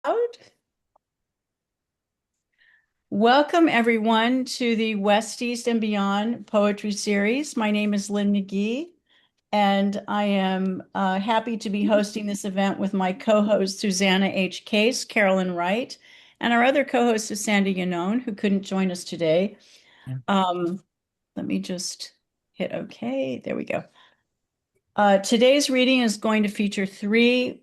Out. Welcome, everyone, to the West, East, and Beyond Poetry Series. My name is Lynn McGee, and I am happy to be hosting this event with my co-host, Susana H. Case, Carolyne Wright, and our other co-host, Susana Yannone, who couldn't join us today. Yeah. Um, Let me just hit OK. There we go. Today's reading is going to feature three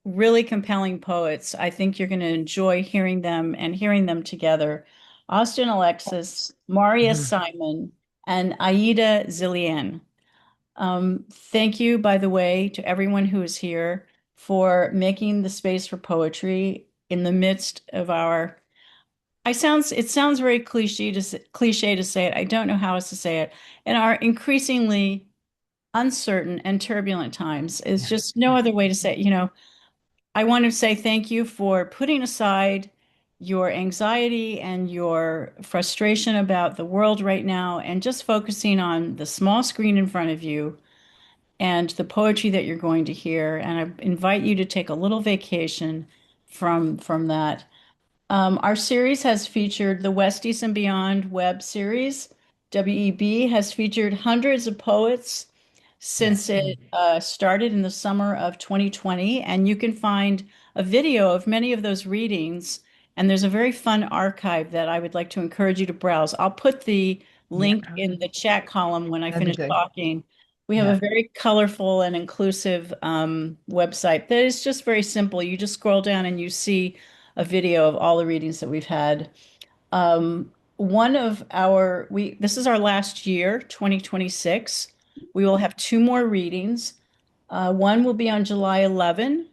really compelling poets. I think you're going to enjoy hearing them and hearing them together. Austin Alexis, Maurya Mhm. Simon, and Aida Zilelian. Thank you, by the way, to everyone who is here for making the space for poetry in the midst of our. It sounds very cliche to say it. I don't know how else to say it. In our increasingly uncertain and turbulent times, is Yeah. just no other way to say it. I want to say thank you for putting aside your anxiety and your frustration about the world right now and just focusing on the small screen in front of you and the poetry that you're going to hear. And I invite you to take a little vacation from that. Our series has featured the Westies and Beyond web series. WEB has featured hundreds of poets Yeah. since it started in the summer of 2020, and you can find a video of many of those readings. And there's a very fun archive that I would like to encourage you to browse. I'll put the Yeah. link in the chat column when I That'd be finish good. talking. We have a Yeah. very colorful and inclusive website that is just very simple. You just scroll down and you see a video of all the readings that we've had. One of our we This is our last year, 2026. We will have two more readings. One will be on July 11,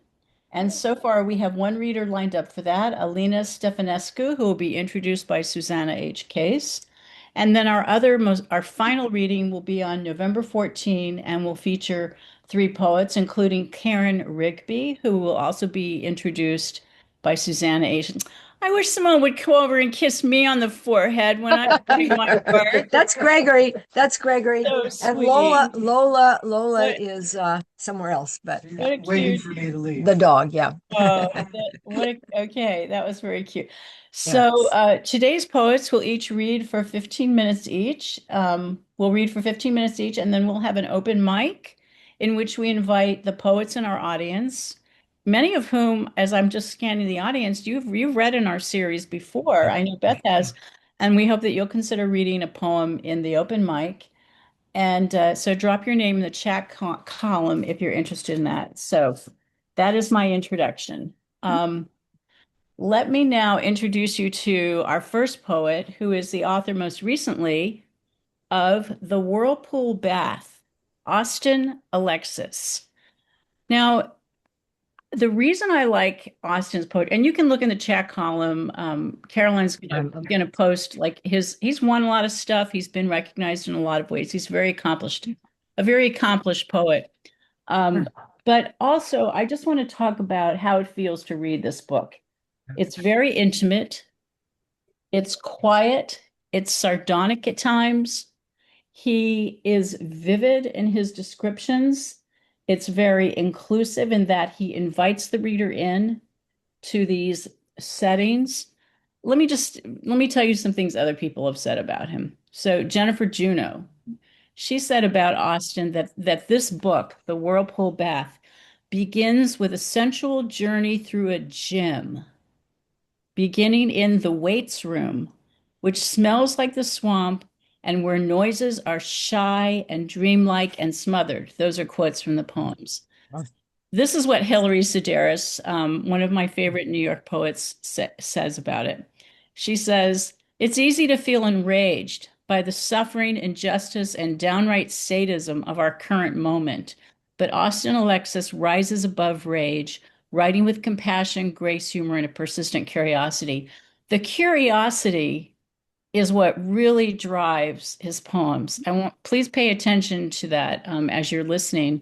and so far we have one reader lined up for that, Alina Stefanescu, who will be introduced by Susana H. Case. And then our final reading will be on November 14 and will feature three poets, including Karen Rigby, who will also be introduced by Susana H. I wish someone would come over and kiss me on the forehead when I'm doing my work. That's Gregory. That's Gregory. So And Lola, sweet. Lola What is somewhere else, but yeah. what a Waiting cute. for me to leave. The dog, yeah. Oh, okay, that was very cute. Yeah. So today's poets will each read for 15 minutes each. We'll read for 15 minutes each, and then we'll have an open mic in which we invite the poets in our audience, many of whom, as I'm just scanning the audience, you've read in our series before. I know Beth has, and we hope that you'll consider reading a poem in the open mic. And so drop your name in the chat column if you're interested in that. So that is my introduction. Let me now introduce you to our first poet, who is the author most recently of The Whirlpool Bath, Austin Alexis. Now, the reason I like Austin's poetry, and you can look in the chat column, Caroline's gonna post like he's won a lot of stuff. He's been recognized in a lot of ways. He's very accomplished, a very accomplished poet. Um, but also, I just want to talk about how it feels to read this book. It's very intimate, it's quiet, it's sardonic at times. He is vivid in his descriptions. It's very inclusive in that he invites the reader in to these settings. Let me tell you some things other people have said about him. So Jennifer Juno, she said about Austin that this book, The Whirlpool Bath, begins with a sensual journey through a gym, beginning in the weights room, which smells like the swamp and where noises are shy and dreamlike and smothered. Those are quotes from the poems. This is what Hilary Sedaris, one of my favorite New York poets, says about it. She says, "It's easy to feel enraged by the suffering, injustice, and downright sadism of our current moment. But Austin Alexis rises above rage, writing with compassion, grace, humor, and a persistent curiosity. The curiosity is what really drives his poems. Please pay attention to that as you're listening.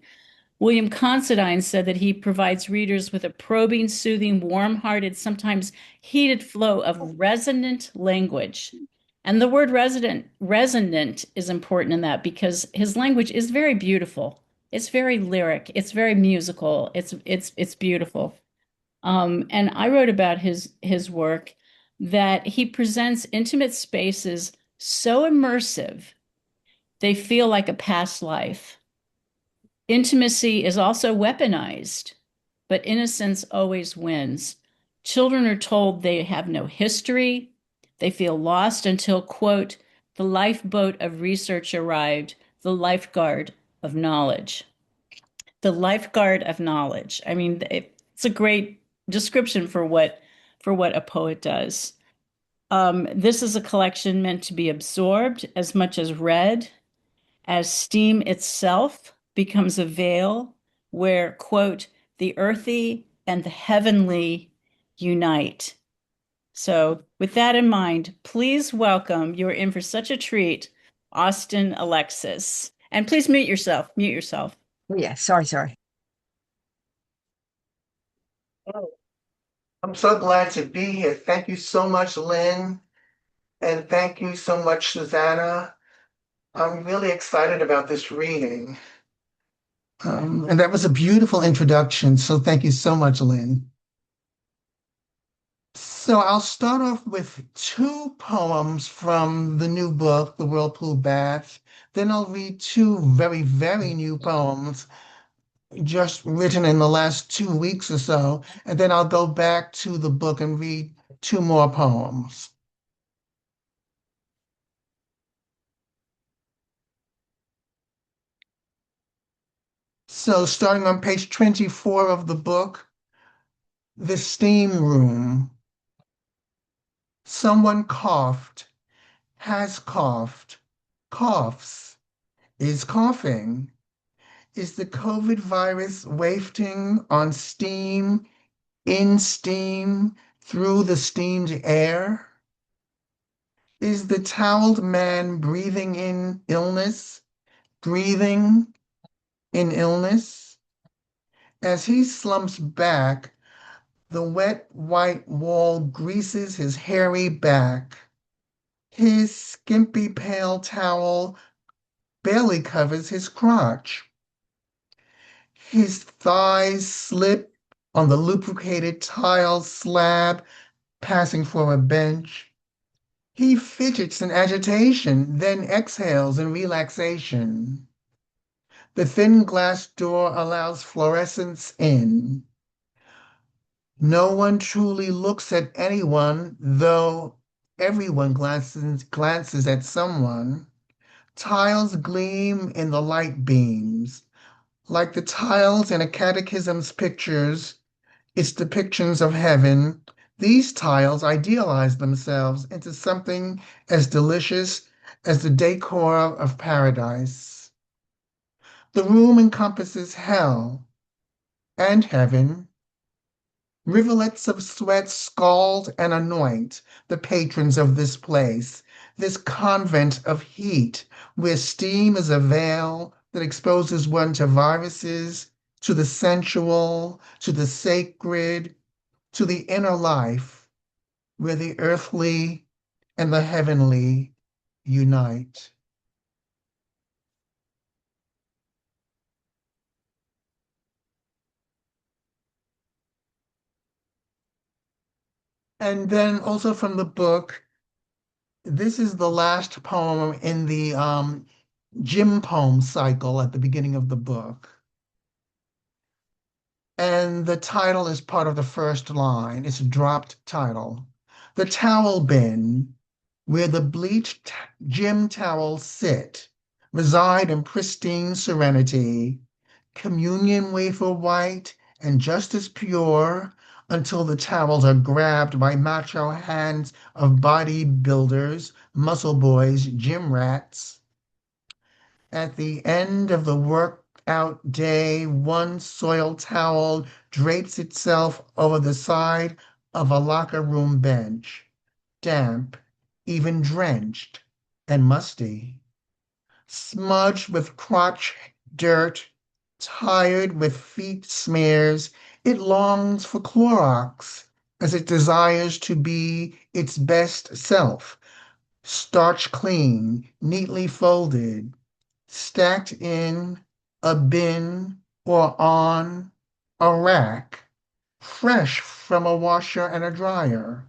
William Considine said that he provides readers with a probing, soothing, warm-hearted, sometimes heated flow of resonant language. And the word resonant is important in that because his language is very beautiful. It's very lyric. It's very musical. It's beautiful. And I wrote about his work that he presents intimate spaces so immersive they feel like a past life. Intimacy is also weaponized, but innocence always wins. Children are told they have no history. They feel lost until, quote, the lifeboat of research arrived, the lifeguard of knowledge. The lifeguard of knowledge. I mean, it's a great description for what a poet does. This is a collection meant to be absorbed as much as read, as steam itself becomes a veil where, quote, the earthy and the heavenly unite. So, with that in mind, please welcome, you're in for such a treat, Austin Alexis. And please mute yourself. Mute yourself. Oh, yeah, sorry. Oh, I'm so glad to be here. Thank you so much, Lynn, and thank you so much, Susana. I'm really excited about this reading. And that was a beautiful introduction, so thank you so much, Lynn. So I'll start off with two poems from the new book, The Whirlpool Bath. Then I'll read two very, very new poems just written in the last 2 weeks or so, and then I'll go back to the book and read two more poems. So starting on page 24 of the book, The Steam Room. Someone coughed, has coughed, coughs, is coughing. Is the COVID virus wafting on steam, in steam, through the steamed air? Is the toweled man breathing in illness, breathing in illness? As he slumps back, the wet white wall greases his hairy back. His skimpy pale towel barely covers his crotch. His thighs slip on the lubricated tile slab, passing for a bench. He fidgets in agitation, then exhales in relaxation. The thin glass door allows fluorescence in. No one truly looks at anyone, though everyone glances at someone. Tiles gleam in the light beams. Like the tiles in a catechism's pictures, its depictions of heaven, these tiles idealize themselves into something as delicious as the decor of paradise. The room encompasses hell and heaven. Rivulets of sweat scald and anoint the patrons of this place, this convent of heat, where steam is a veil that exposes one to viruses, to the sensual, to the sacred, to the inner life, where the earthly and the heavenly unite. And then also from the book, this is the last poem in the Jim poem cycle at the beginning of the book. And the title is part of the first line. It's a dropped title. The towel bin, where the bleached Jim towels sit, reside in pristine serenity, communion wafer white and just as pure until the towels are grabbed by macho hands of bodybuilders, muscle boys, gym rats. At the end of the workout day, one soiled towel drapes itself over the side of a locker room bench, damp, even drenched and musty, smudged with crotch dirt, tired with feet smears. It longs for Clorox as it desires to be its best self, starch clean, neatly folded, stacked in a bin or on a rack, fresh from a washer and a dryer.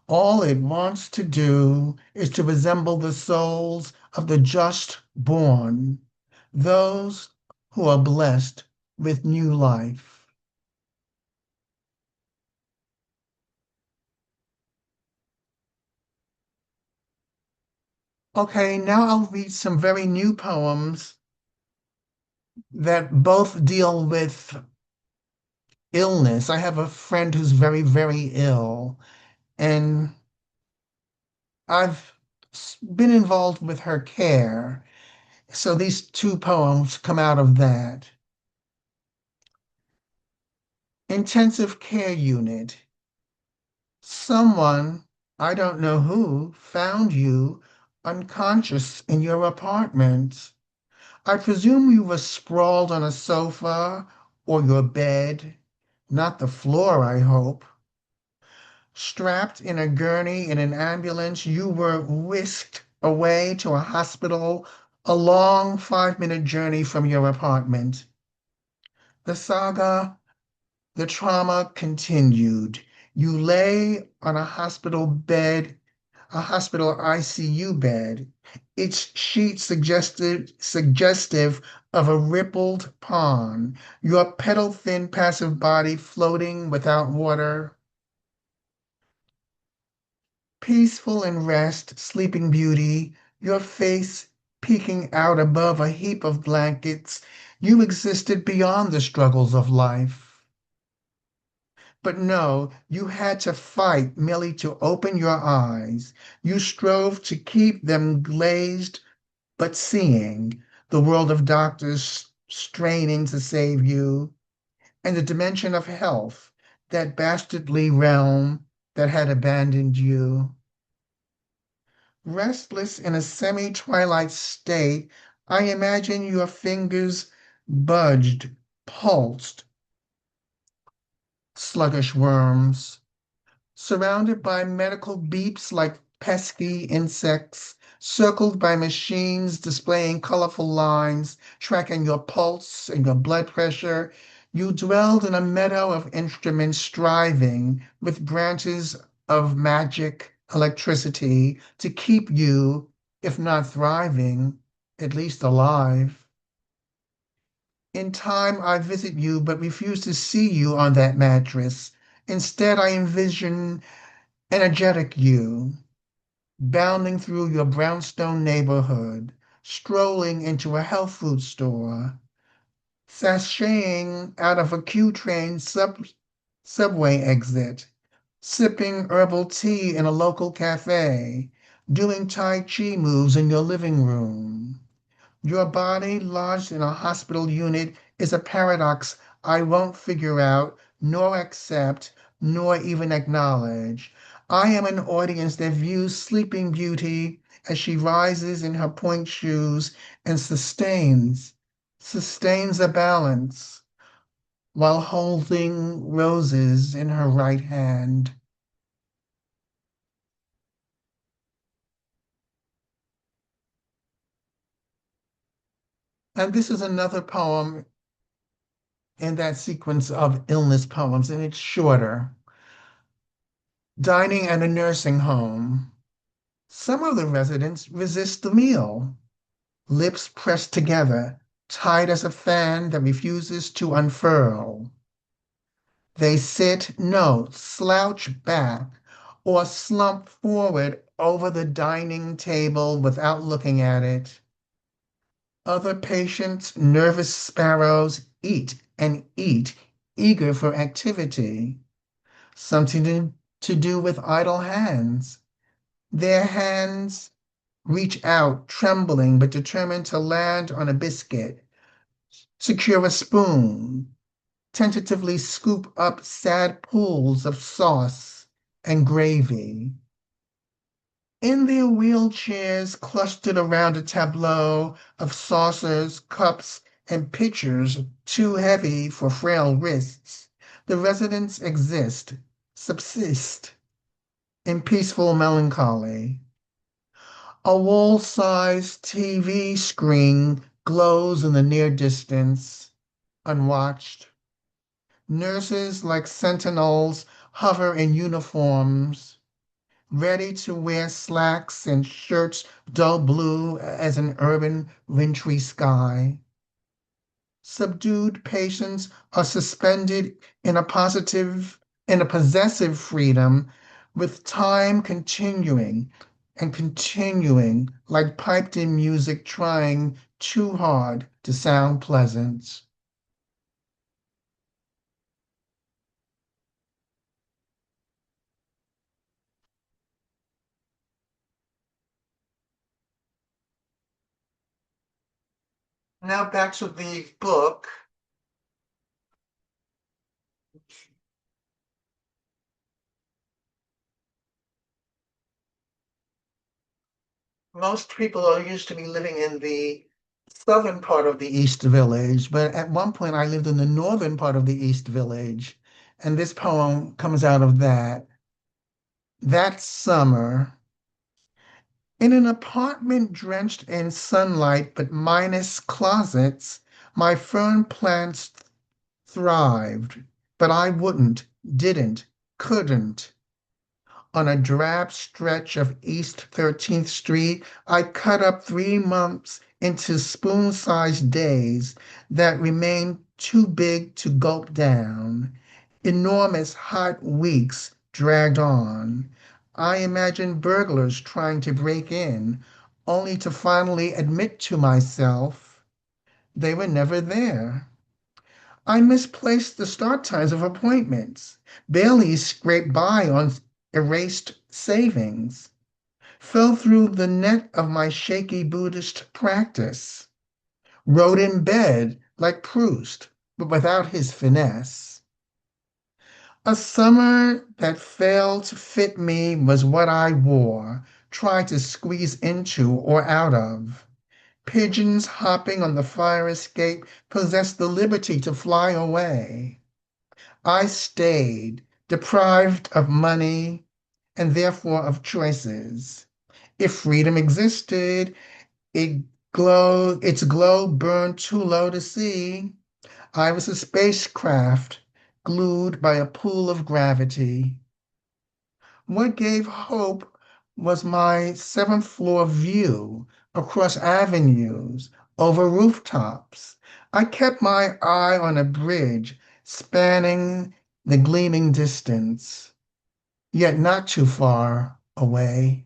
All it wants to do is to resemble the souls of the just born, those who are blessed with new life. Okay, now I'll read some very new poems that both deal with illness. I have a friend who's very, very ill, and I've been involved with her care. So these two poems come out of that. Intensive care unit. Someone, I don't know who, found you unconscious in your apartment. I presume you were sprawled on a sofa or your bed, not the floor, I hope. Strapped in a gurney in an ambulance, you were whisked away to a hospital, a long 5-minute journey from your apartment. The saga, the trauma continued. You lay on a hospital bed, a hospital ICU bed, its sheet suggestive of a rippled pond, your petal-thin passive body floating without water. Peaceful in rest, sleeping beauty, your face peeking out above a heap of blankets, you existed beyond the struggles of life. But no, you had to fight merely to open your eyes. You strove to keep them glazed but seeing, the world of doctors straining to save you, and the dimension of health, that bastardly realm that had abandoned you. Restless in a semi-twilight state, I imagine your fingers budged, pulsed, sluggish worms, surrounded by medical beeps like pesky insects, circled by machines displaying colorful lines, tracking your pulse and your blood pressure. You dwelled in a meadow of instruments striving with branches of magic electricity to keep you, if not thriving, at least alive. In time, I visit you, but refuse to see you on that mattress. Instead, I envision energetic you, bounding through your brownstone neighborhood, strolling into a health food store, sashaying out of a Q train subway exit, sipping herbal tea in a local cafe, doing Tai Chi moves in your living room. Your body lodged in a hospital unit is a paradox I won't figure out, nor accept, nor even acknowledge. I am an audience that views Sleeping Beauty as she rises in her point shoes and sustains a balance while holding roses in her right hand. And this is another poem in that sequence of illness poems, and it's shorter. Dining at a nursing home. Some of the residents resist the meal, lips pressed together, tight as a fan that refuses to unfurl. They sit, no, slouch back, or slump forward over the dining table without looking at it. Other patients, nervous sparrows, eat and eat, eager for activity, something to do with idle hands. Their hands reach out, trembling but determined to land on a biscuit, secure a spoon, tentatively scoop up sad pools of sauce and gravy. In their wheelchairs, clustered around a tableau of saucers, cups, and pitchers too heavy for frail wrists, the residents subsist, in peaceful melancholy. A wall-sized TV screen glows in the near distance, unwatched. Nurses like sentinels hover in uniforms, ready to wear slacks and shirts dull blue as an urban wintry sky. Subdued patients are suspended in a in a possessive freedom, with time continuing and continuing like piped in music trying too hard to sound pleasant. Now back to the book. Most people are used to be living in the southern part of the East Village, but at one point I lived in the northern part of the East Village, and this poem comes out of that. That summer, in an apartment drenched in sunlight but minus closets, my fern plants thrived, but I wouldn't, didn't, couldn't. On a drab stretch of East 13th Street, I cut up 3 months into spoon-sized days that remained too big to gulp down. Enormous hot weeks dragged on. I imagined burglars trying to break in, only to finally admit to myself they were never there. I misplaced the start times of appointments, barely scraped by on erased savings, fell through the net of my shaky Buddhist practice, wrote in bed like Proust, but without his finesse. A summer that failed to fit me was what I wore, tried to squeeze into or out of. Pigeons hopping on the fire escape possessed the liberty to fly away. I stayed, deprived of money and therefore of choices. If freedom existed, its glow burned too low to see. I was a spacecraft glued by a pull of gravity. What gave hope was my seventh floor view across avenues, over rooftops. I kept my eye on a bridge spanning the gleaming distance, yet not too far away.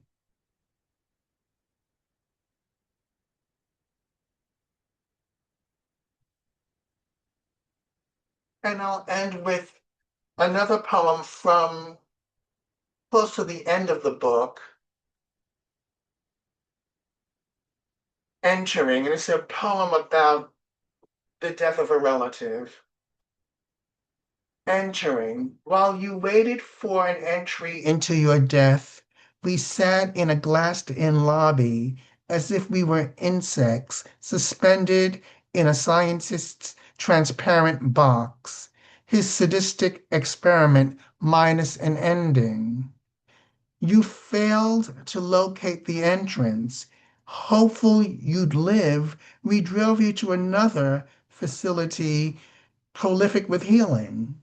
And I'll end with another poem from close to the end of the book, Entering, and it's a poem about the death of a relative. Entering, while you waited for an entry into your death, we sat in a glassed-in lobby as if we were insects suspended in a scientist's transparent box, his sadistic experiment minus an ending. You failed to locate the entrance. Hopeful you'd live, we drove you to another facility prolific with healing.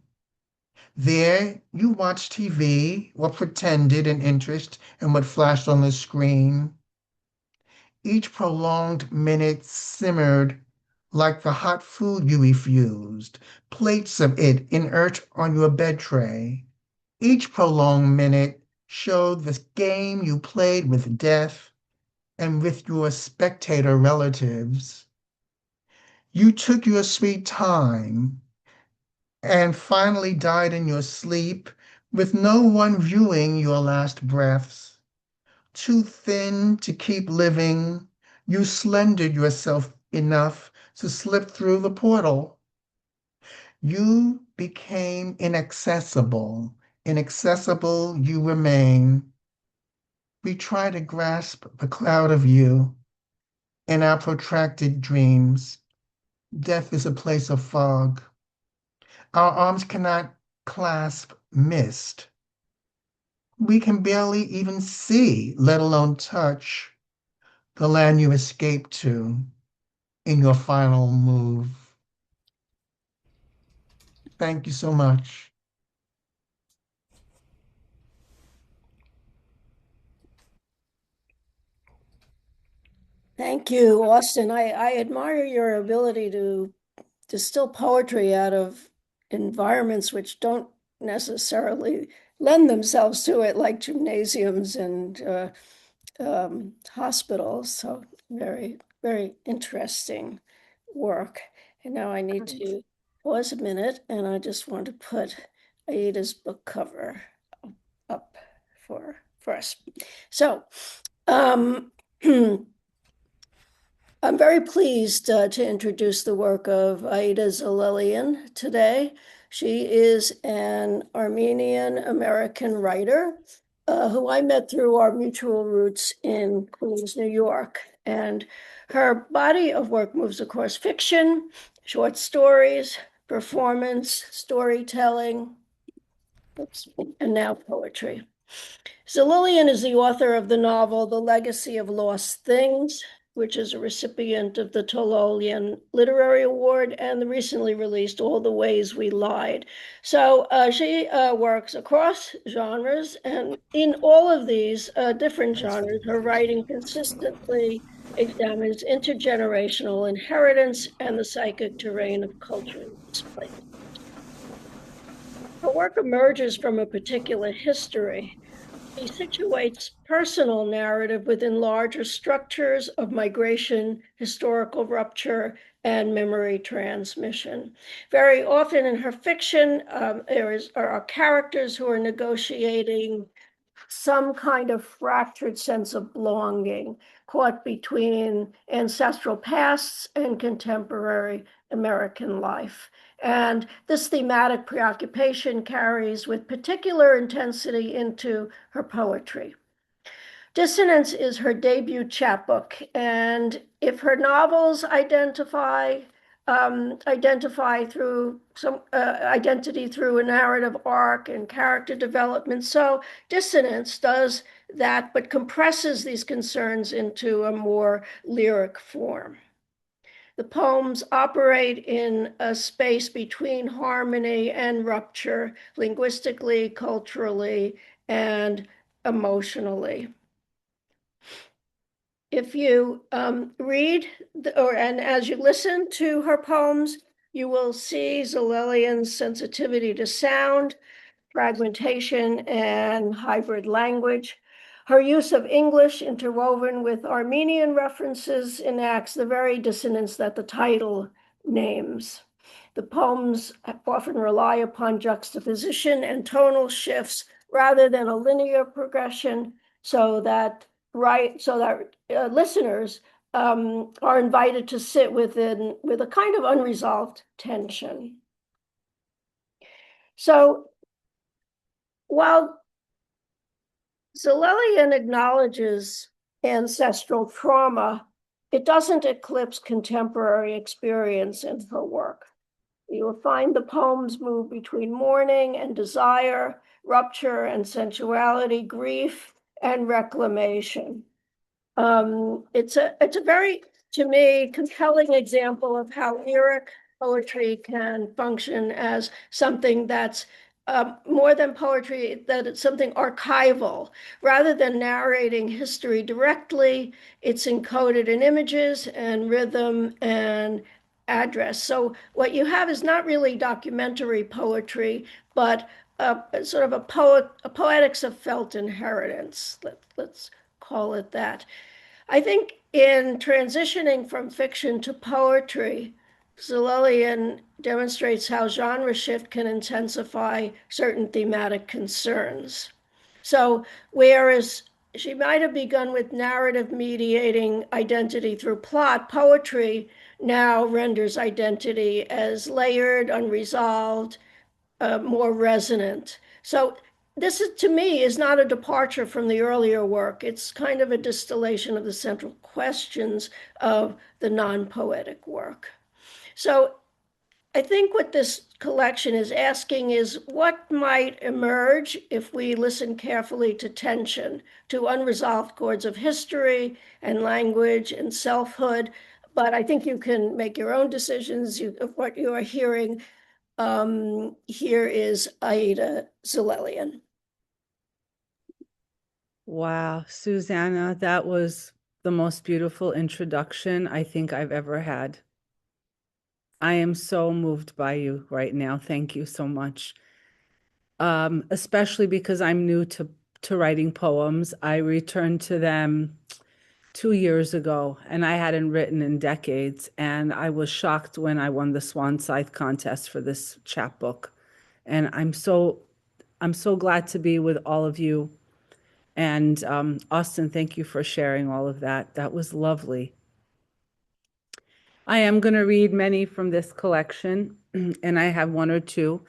There, you watched TV or pretended an interest in what flashed on the screen. Each prolonged minute simmered like the hot food you refused, plates of it inert on your bed tray. Each prolonged minute showed the game you played with death and with your spectator relatives. You took your sweet time and finally died in your sleep with no one viewing your last breaths. Too thin to keep living, you slendered yourself enough to slip through the portal. You became inaccessible. Inaccessible you remain. We try to grasp the cloud of you in our protracted dreams. Death is a place of fog. Our arms cannot clasp mist. We can barely even see, let alone touch, the land you escaped to in your final move. Thank you so much. Thank you, Austin. I admire your ability to distill poetry out of environments which don't necessarily lend themselves to it, like gymnasiums and hospitals. So very, very interesting work. And now I need to pause a minute, and I just want to put Aida's book cover up for us. So, I'm very pleased to introduce the work of Aida Zilelian today. She is an Armenian American writer who I met through our mutual roots in Queens, New York. And her body of work moves across fiction, short stories, performance, storytelling, and now poetry. Zilelian is the author of the novel The Legacy of Lost Things, which is a recipient of the Tololian Literary Award, and the recently released All the Ways We Lied. So she works across genres, and in all of these different genres, her writing consistently examines intergenerational inheritance and the psychic terrain of cultural displacement. Her work emerges from a particular history. He situates personal narrative within larger structures of migration, historical rupture, and memory transmission. Very often in her fiction, there are characters who are negotiating some kind of fractured sense of belonging, caught between ancestral pasts and contemporary American life. And this thematic preoccupation carries with particular intensity into her poetry. Dissonance is her debut chapbook, and if her novels identify through some identity through a narrative arc and character development, so Dissonance does that, but compresses these concerns into a more lyric form. The poems operate in a space between harmony and rupture, linguistically, culturally, and emotionally. If you read and as you listen to her poems, you will see Zilelian's sensitivity to sound, fragmentation, and hybrid language. Her use of English interwoven with Armenian references enacts the very dissonance that the title names. The poems often rely upon juxtaposition and tonal shifts rather than a linear progression, so that listeners are invited to sit with a kind of unresolved tension. So while Zilelian acknowledges ancestral trauma, it doesn't eclipse contemporary experience in her work. You will find the poems move between mourning and desire, rupture and sensuality, grief and reclamation. It's a very, to me, compelling example of how lyric poetry can function as something that's more than poetry, that it's something archival. Rather than narrating history directly, it's encoded in images and rhythm and address. So what you have is not really documentary poetry, but sort of a poetics of felt inheritance. Let's call it that. I think in transitioning from fiction to poetry, Zilelian demonstrates how genre shift can intensify certain thematic concerns. So, whereas she might have begun with narrative mediating identity through plot, poetry now renders identity as layered, unresolved, more resonant. So this is, to me, is not a departure from the earlier work. It's kind of a distillation of the central questions of the non-poetic work. So I think what this collection is asking is what might emerge if we listen carefully to tension, to unresolved chords of history and language and selfhood. But I think you can make your own decisions of what you are hearing. Here is Aida Zilelian. Wow, Susana, that was the most beautiful introduction I think I've ever had. I am so moved by you right now. Thank you so much. Especially because I'm new to writing poems. I returned to them 2 years ago, and I hadn't written in decades. And I was shocked when I won the Swan Scythe contest for this chapbook. And I'm so glad to be with all of you. And Austin, thank you for sharing all of that. That was lovely. I am going to read many from this collection, and I have one or two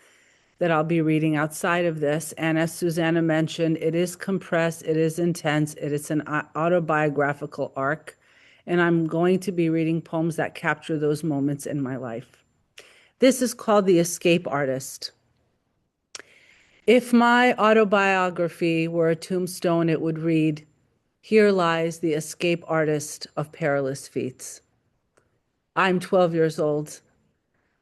that I'll be reading outside of this. And as Susana mentioned, it is compressed, it is intense, it is an autobiographical arc. And I'm going to be reading poems that capture those moments in my life. This is called The Escape Artist. If my autobiography were a tombstone, it would read, "Here lies the escape artist of perilous feats." I'm 12 years old.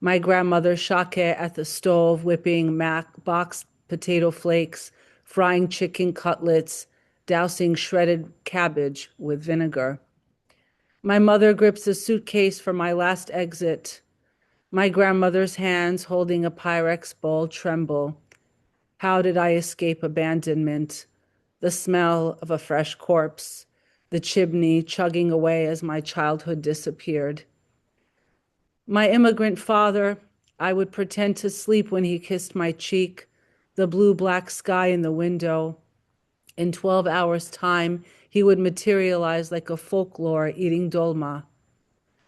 My grandmother shake at the stove, whipping boxed potato flakes, frying chicken cutlets, dousing shredded cabbage with vinegar. My mother grips a suitcase for my last exit. My grandmother's hands holding a Pyrex bowl tremble. How did I escape abandonment? The smell of a fresh corpse, the chimney chugging away as my childhood disappeared. My immigrant father, I would pretend to sleep when he kissed my cheek, the blue-black sky in the window. In 12 hours' time, he would materialize like a folklore eating dolma,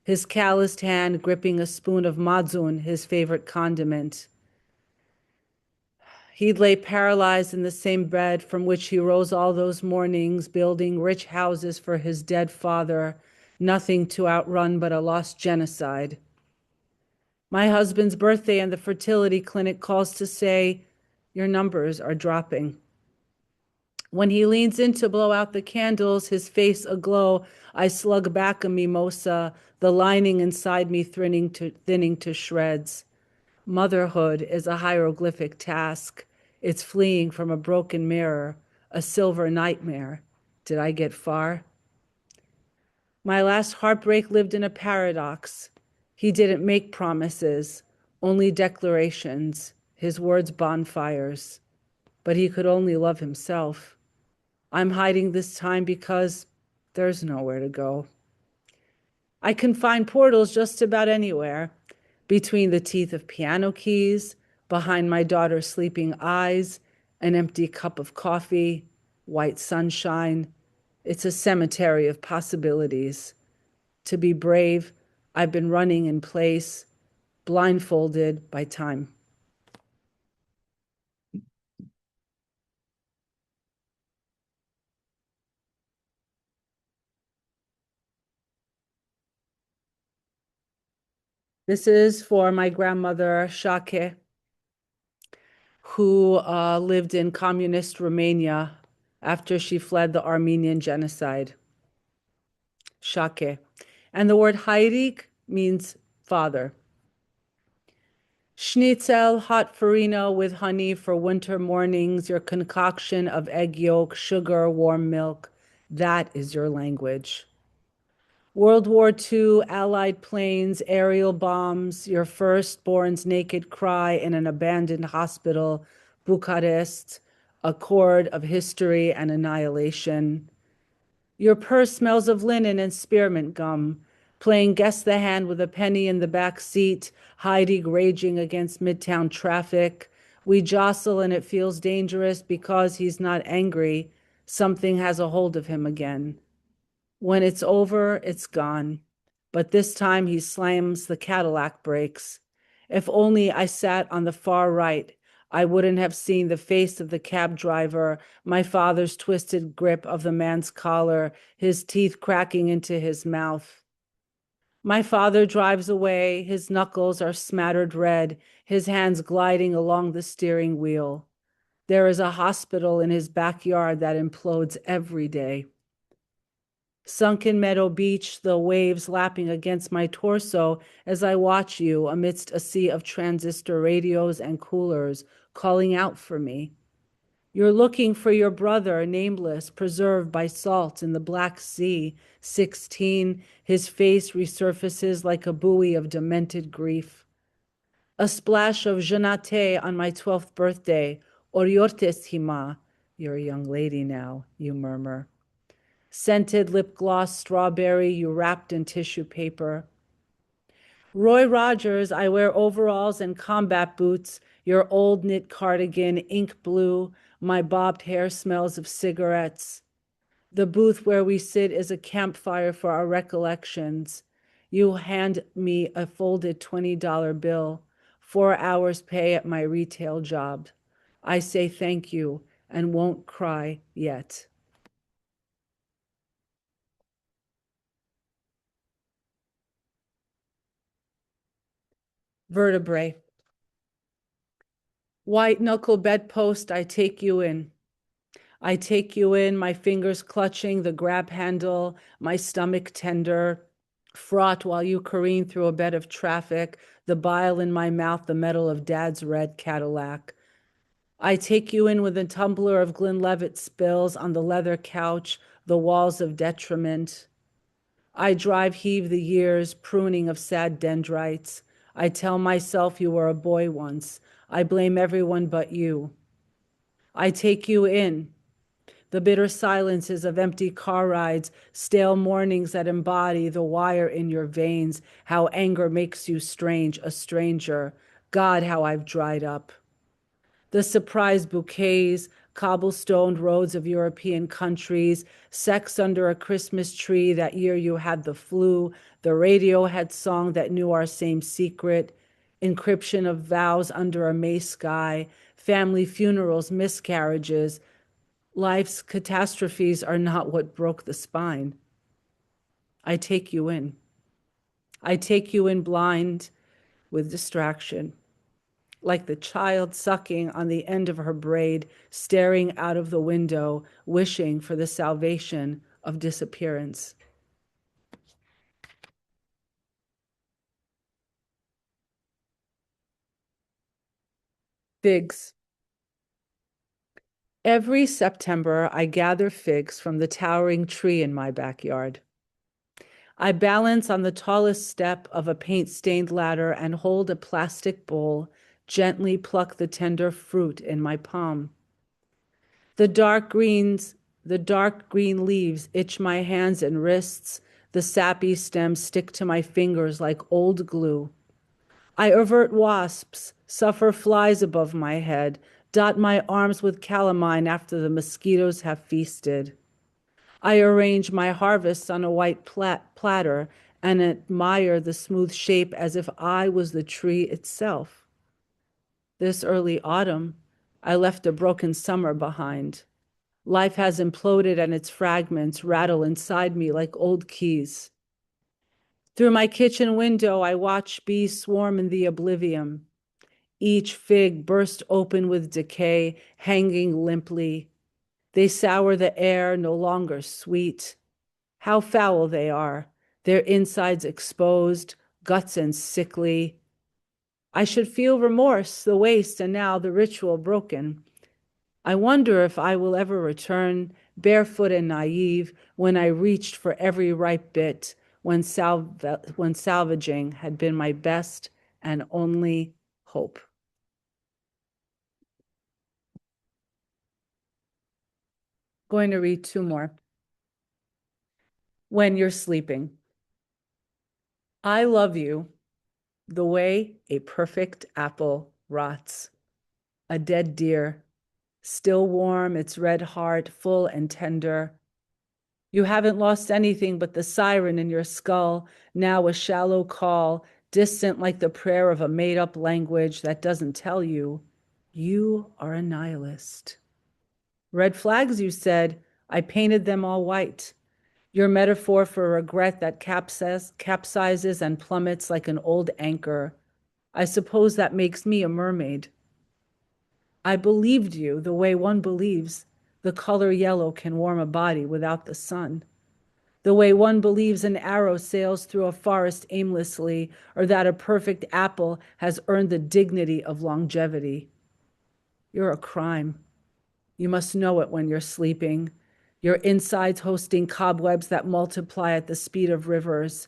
his calloused hand gripping a spoon of madzun, his favorite condiment. He'd lay paralyzed in the same bed from which he rose all those mornings, building rich houses for his dead father, nothing to outrun but a lost genocide. My husband's birthday and the fertility clinic calls to say, "Your numbers are dropping." When he leans in to blow out the candles, his face aglow, I slug back a mimosa, the lining inside me thinning to shreds. Motherhood is a hieroglyphic task. It's fleeing from a broken mirror, a silver nightmare. Did I get far? My last heartbreak lived in a paradox. He didn't make promises, only declarations, his words bonfires. But he could only love himself. I'm hiding this time because there's nowhere to go. I can find portals just about anywhere, between the teeth of piano keys, behind my daughter's sleeping eyes, an empty cup of coffee, white sunshine. It's a cemetery of possibilities. To be brave, I've been running in place, blindfolded by time. This is for my grandmother, Shake, who lived in communist Romania after she fled the Armenian genocide. Shake. And the word Heilig means father. Schnitzel, hot farina with honey for winter mornings, your concoction of egg yolk, sugar, warm milk. That is your language. World War II, Allied planes, aerial bombs, your firstborn's naked cry in an abandoned hospital, Bucharest, a chord of history and annihilation. Your purse smells of linen and spearmint gum, playing guess the hand with a penny in the back seat, Heidi raging against midtown traffic. We jostle and it feels dangerous because he's not angry. Something has a hold of him again. When it's over, it's gone. But this time he slams the Cadillac brakes. If only I sat on the far right, I wouldn't have seen the face of the cab driver, my father's twisted grip of the man's collar, his teeth cracking into his mouth. My father drives away, his knuckles are smattered red, his hands gliding along the steering wheel. There is a hospital in his backyard that implodes every day. Sunken Meadow Beach, the waves lapping against my torso as I watch you amidst a sea of transistor radios and coolers calling out for me. You're looking for your brother, nameless, preserved by salt in the Black Sea. 16, his face resurfaces like a buoy of demented grief. A splash of Janate on my 12th birthday. Oriortes hima. You're a young lady now, you murmur. Scented lip gloss strawberry, you wrapped in tissue paper. Roy Rogers, I wear overalls and combat boots, your old knit cardigan, ink blue, my bobbed hair smells of cigarettes. The booth where we sit is a campfire for our recollections. You hand me a folded $20 bill, 4 hours pay at my retail job. I say thank you and won't cry yet. Vertebrae. White knuckle bedpost, I take you in. I take you in, my fingers clutching the grab handle, my stomach tender, fraught while you careen through a bed of traffic, the bile in my mouth, the metal of Dad's red Cadillac. I take you in with a tumbler of Glenlivet spills on the leather couch, the walls of detriment. I drive heave the years, pruning of sad dendrites. I tell myself you were a boy once. I blame everyone but you. I take you in. The bitter silences of empty car rides, stale mornings that embody the wire in your veins, how anger makes you strange, a stranger. God, how I've dried up. The surprise bouquets, cobblestoned roads of European countries, sex under a Christmas tree that year you had the flu, the Radiohead song that knew our same secret, encryption of vows under a May sky, family funerals, miscarriages. Life's catastrophes are not what broke the spine. I take you in. I take you in blind with distraction, like the child sucking on the end of her braid, staring out of the window, wishing for the salvation of disappearance. Figs. Every September, I gather figs from the towering tree in my backyard. I balance on the tallest step of a paint-stained ladder and hold a plastic bowl, gently pluck the tender fruit in my palm. The dark green leaves itch my hands and wrists. The sappy stems stick to my fingers like old glue. I avert wasps, suffer flies above my head, dot my arms with calamine after the mosquitoes have feasted. I arrange my harvests on a white platter and admire the smooth shape as if I was the tree itself. This early autumn, I left a broken summer behind. Life has imploded and its fragments rattle inside me like old keys. Through my kitchen window, I watch bees swarm in the oblivion. Each fig burst open with decay, hanging limply. They sour the air, no longer sweet. How foul they are, their insides exposed, guts and sickly. I should feel remorse, the waste, and now the ritual broken. I wonder if I will ever return, barefoot and naive, when I reached for every ripe bit, when salvaging had been my best and only hope. Going to read 2 more. When you're sleeping. I love you the way a perfect apple rots. A dead deer, still warm, its red heart full and tender. You haven't lost anything but the siren in your skull, now a shallow call, distant like the prayer of a made-up language that doesn't tell you, you are a nihilist. Red flags, you said, I painted them all white. Your metaphor for regret that capsizes and plummets like an old anchor. I suppose that makes me a mermaid. I believed you the way one believes the color yellow can warm a body without the sun. the way one believes an arrow sails through a forest aimlessly, or that a perfect apple has earned the dignity of longevity. You're a crime. You must know it when you're sleeping. Your insides hosting cobwebs that multiply at the speed of rivers.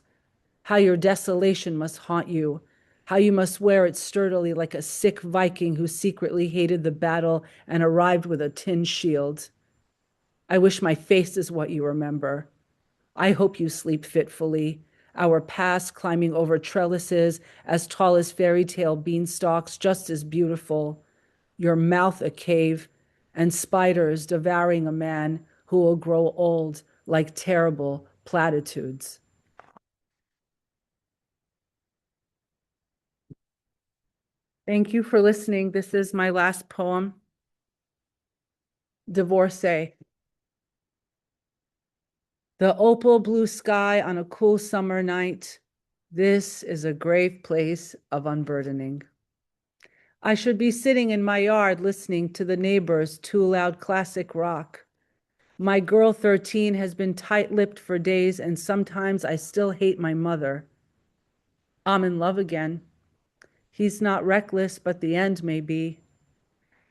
How your desolation must haunt you. How you must wear it sturdily like a sick Viking who secretly hated the battle and arrived with a tin shield. I wish my face is what you remember. I hope you sleep fitfully. Our past climbing over trellises as tall as fairy tale beanstalks, just as beautiful. Your mouth a cave, and spiders devouring a man who will grow old like terrible platitudes. Thank you for listening. This is my last poem, Divorcee. The opal blue sky on a cool summer night. This is a grave place of unburdening. I should be sitting in my yard listening to the neighbors too loud classic rock. My girl 13 has been tight-lipped for days, and sometimes I still hate my mother. I'm in love again. He's not reckless, but the end may be.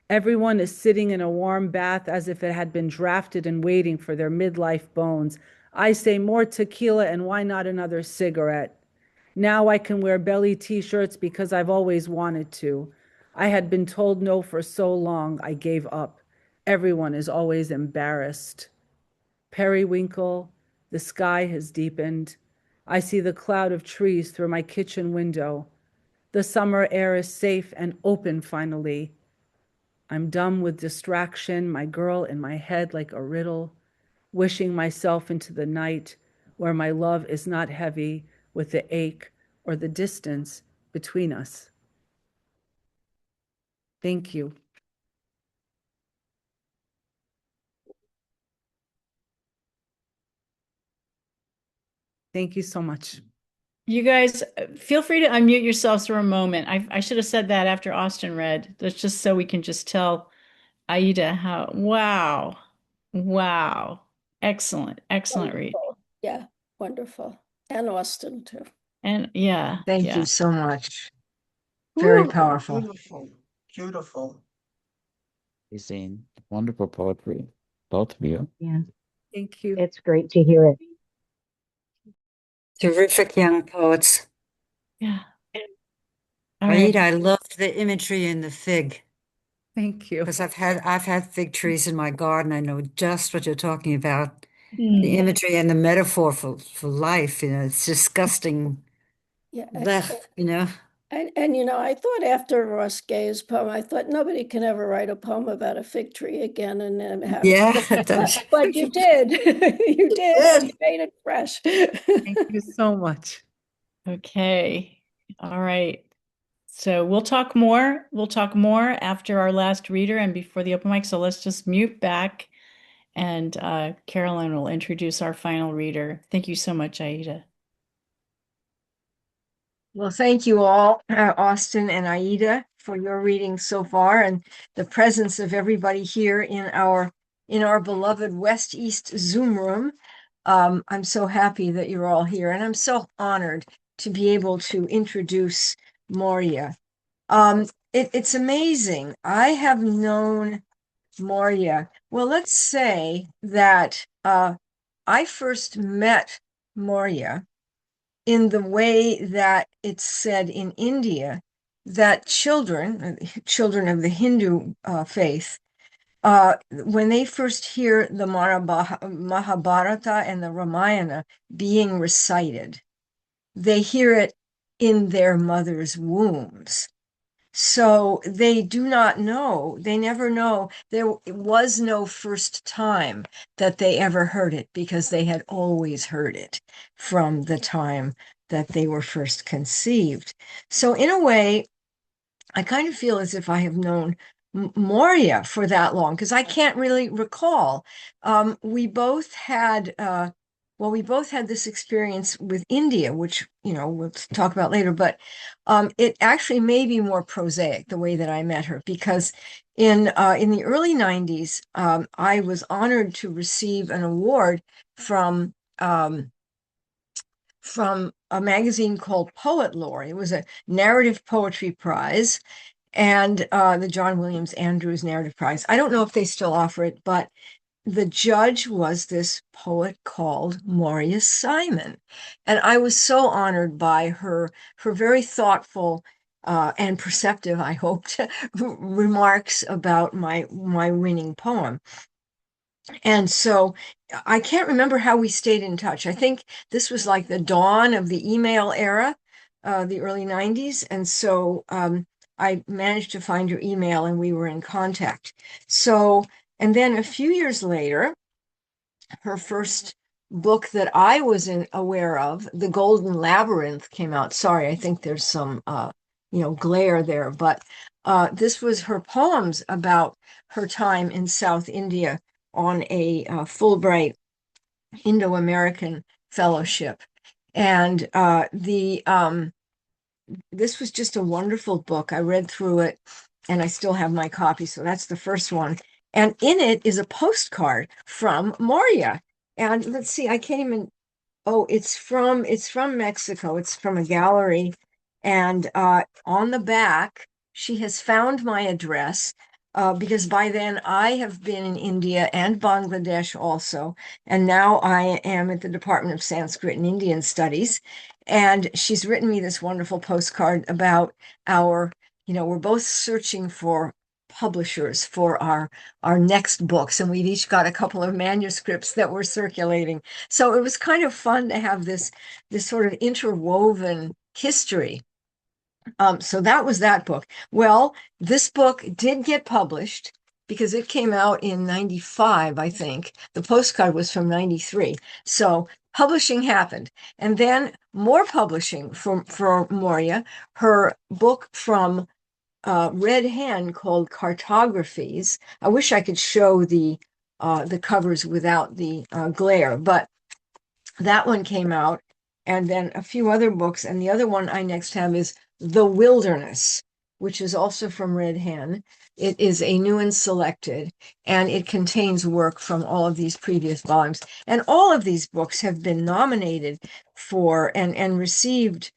Everyone is sitting in a warm bath as if it had been drafted and waiting for their midlife bones. I say more tequila and why not another cigarette? Now I can wear belly t-shirts because I've always wanted to. I had been told no for so long, I gave up. Everyone is always embarrassed. Periwinkle, the sky has deepened. I see the cloud of trees through my kitchen window. The summer air is safe and open finally. I'm dumb with distraction, my girl in my head like a riddle, wishing myself into the night where my love is not heavy with the ache or the distance between us. Thank you. Thank you so much. You guys, feel free to unmute yourselves for a moment. I should have said that after Austin read. That's just so we can just tell Aida how, wow, wow. Excellent, excellent read. Wonderful. Yeah, wonderful. And Austin too. And yeah, Thank yeah. you so much. Very Ooh, powerful. Beautiful, beautiful. Amazing, wonderful poetry, both of you. Yeah, Thank you. it's great to hear it. Terrific young poets. Yeah. All right. Aida, I loved the imagery in the fig Thank you. because I've had fig trees in my garden. I know just what you're talking about. The Mm. imagery and the metaphor for life, it's disgusting. yeah. Blech, And you know, I thought after Ross Gay's poem, I thought nobody can ever write a poem about a fig tree again and then have Yeah, but you did. You did, and you made it fresh. Thank you so much. Okay. All right. So we'll talk more. We'll talk more after our last reader and before the open mic. So let's just mute back and Carolyne will introduce our final reader. Thank you so much, Aida. Well, thank you all, Austin and Aida, for your reading so far and the presence of everybody here in our beloved West East Zoom room. I'm so happy that you're all here, and I'm so honored to be able to introduce Maurya. It's amazing. I have known Maurya. Well, let's say that I first met Maurya in the way that it's said in India that children of the Hindu faith, when they first hear the Mahabharata and the Ramayana being recited, they hear it in their mother's wombs. So they do not know, they never know. There was no first time that they ever heard it because they had always heard it from the time that they were first conceived. So in a way, I kind of feel as if I have known Maurya for that long because I can't really recall. We both had this experience with India, which we'll talk about later. But it actually may be more prosaic the way that I met her because in the early '90s, I was honored to receive an award from from a magazine called Poet Lore. It was a narrative poetry prize, and the John Williams Andrews Narrative Prize. I don't know if they still offer it, but the judge was this poet called Maurya Simon. And I was so honored by her very thoughtful and perceptive, I hoped, remarks about my winning poem. And so I can't remember how we stayed in touch. I think this was like the dawn of the email era, the early 90s. And so I managed to find your email and we were in contact. So, and then a few years later, her first book that I was aware of, The Golden Labyrinth, came out. Sorry, I think there's some glare there, but this was her poems about her time in South India on a Fulbright Indo-American fellowship. And this was just a wonderful book. I read through it and I still have my copy. So that's the first one. And in it is a postcard from Maurya. And let's see, I can't even, oh, it's from Mexico. It's from a gallery. And on the back, she has found my address because by then I have been in India and Bangladesh also. And now I am at the Department of Sanskrit and Indian Studies. And she's written me this wonderful postcard about we're both searching for publishers for our next books, and we've each got a couple of manuscripts that we're circulating. So it was kind of fun to have this sort of interwoven history. So that was that book. Well, this book did get published because it came out in 95, I think. The postcard was from 93. So publishing happened. And then more publishing for Maurya. Her book from Red Hand called Cartographies. I wish I could show the covers without the glare, but that one came out, and then a few other books. And the other one I next have is The Wilderness, which is also from Red Hand. It is a new and selected, and it contains work from all of these previous volumes. And all of these books have been nominated for and received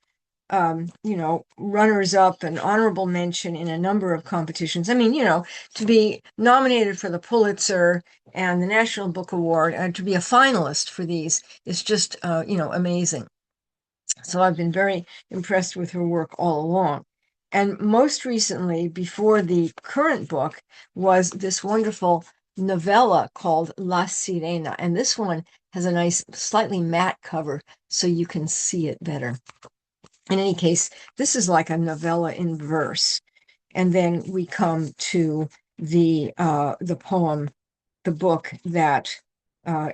runners up and honorable mention in a number of competitions. I mean, to be nominated for the Pulitzer and the National Book Award and to be a finalist for these is just, amazing. So I've been very impressed with her work all along. And most recently, before the current book, was this wonderful novella called La Sirena. And this one has a nice, slightly matte cover so you can see it better. In any case, this is like a novella in verse. And then we come to the poem, the book that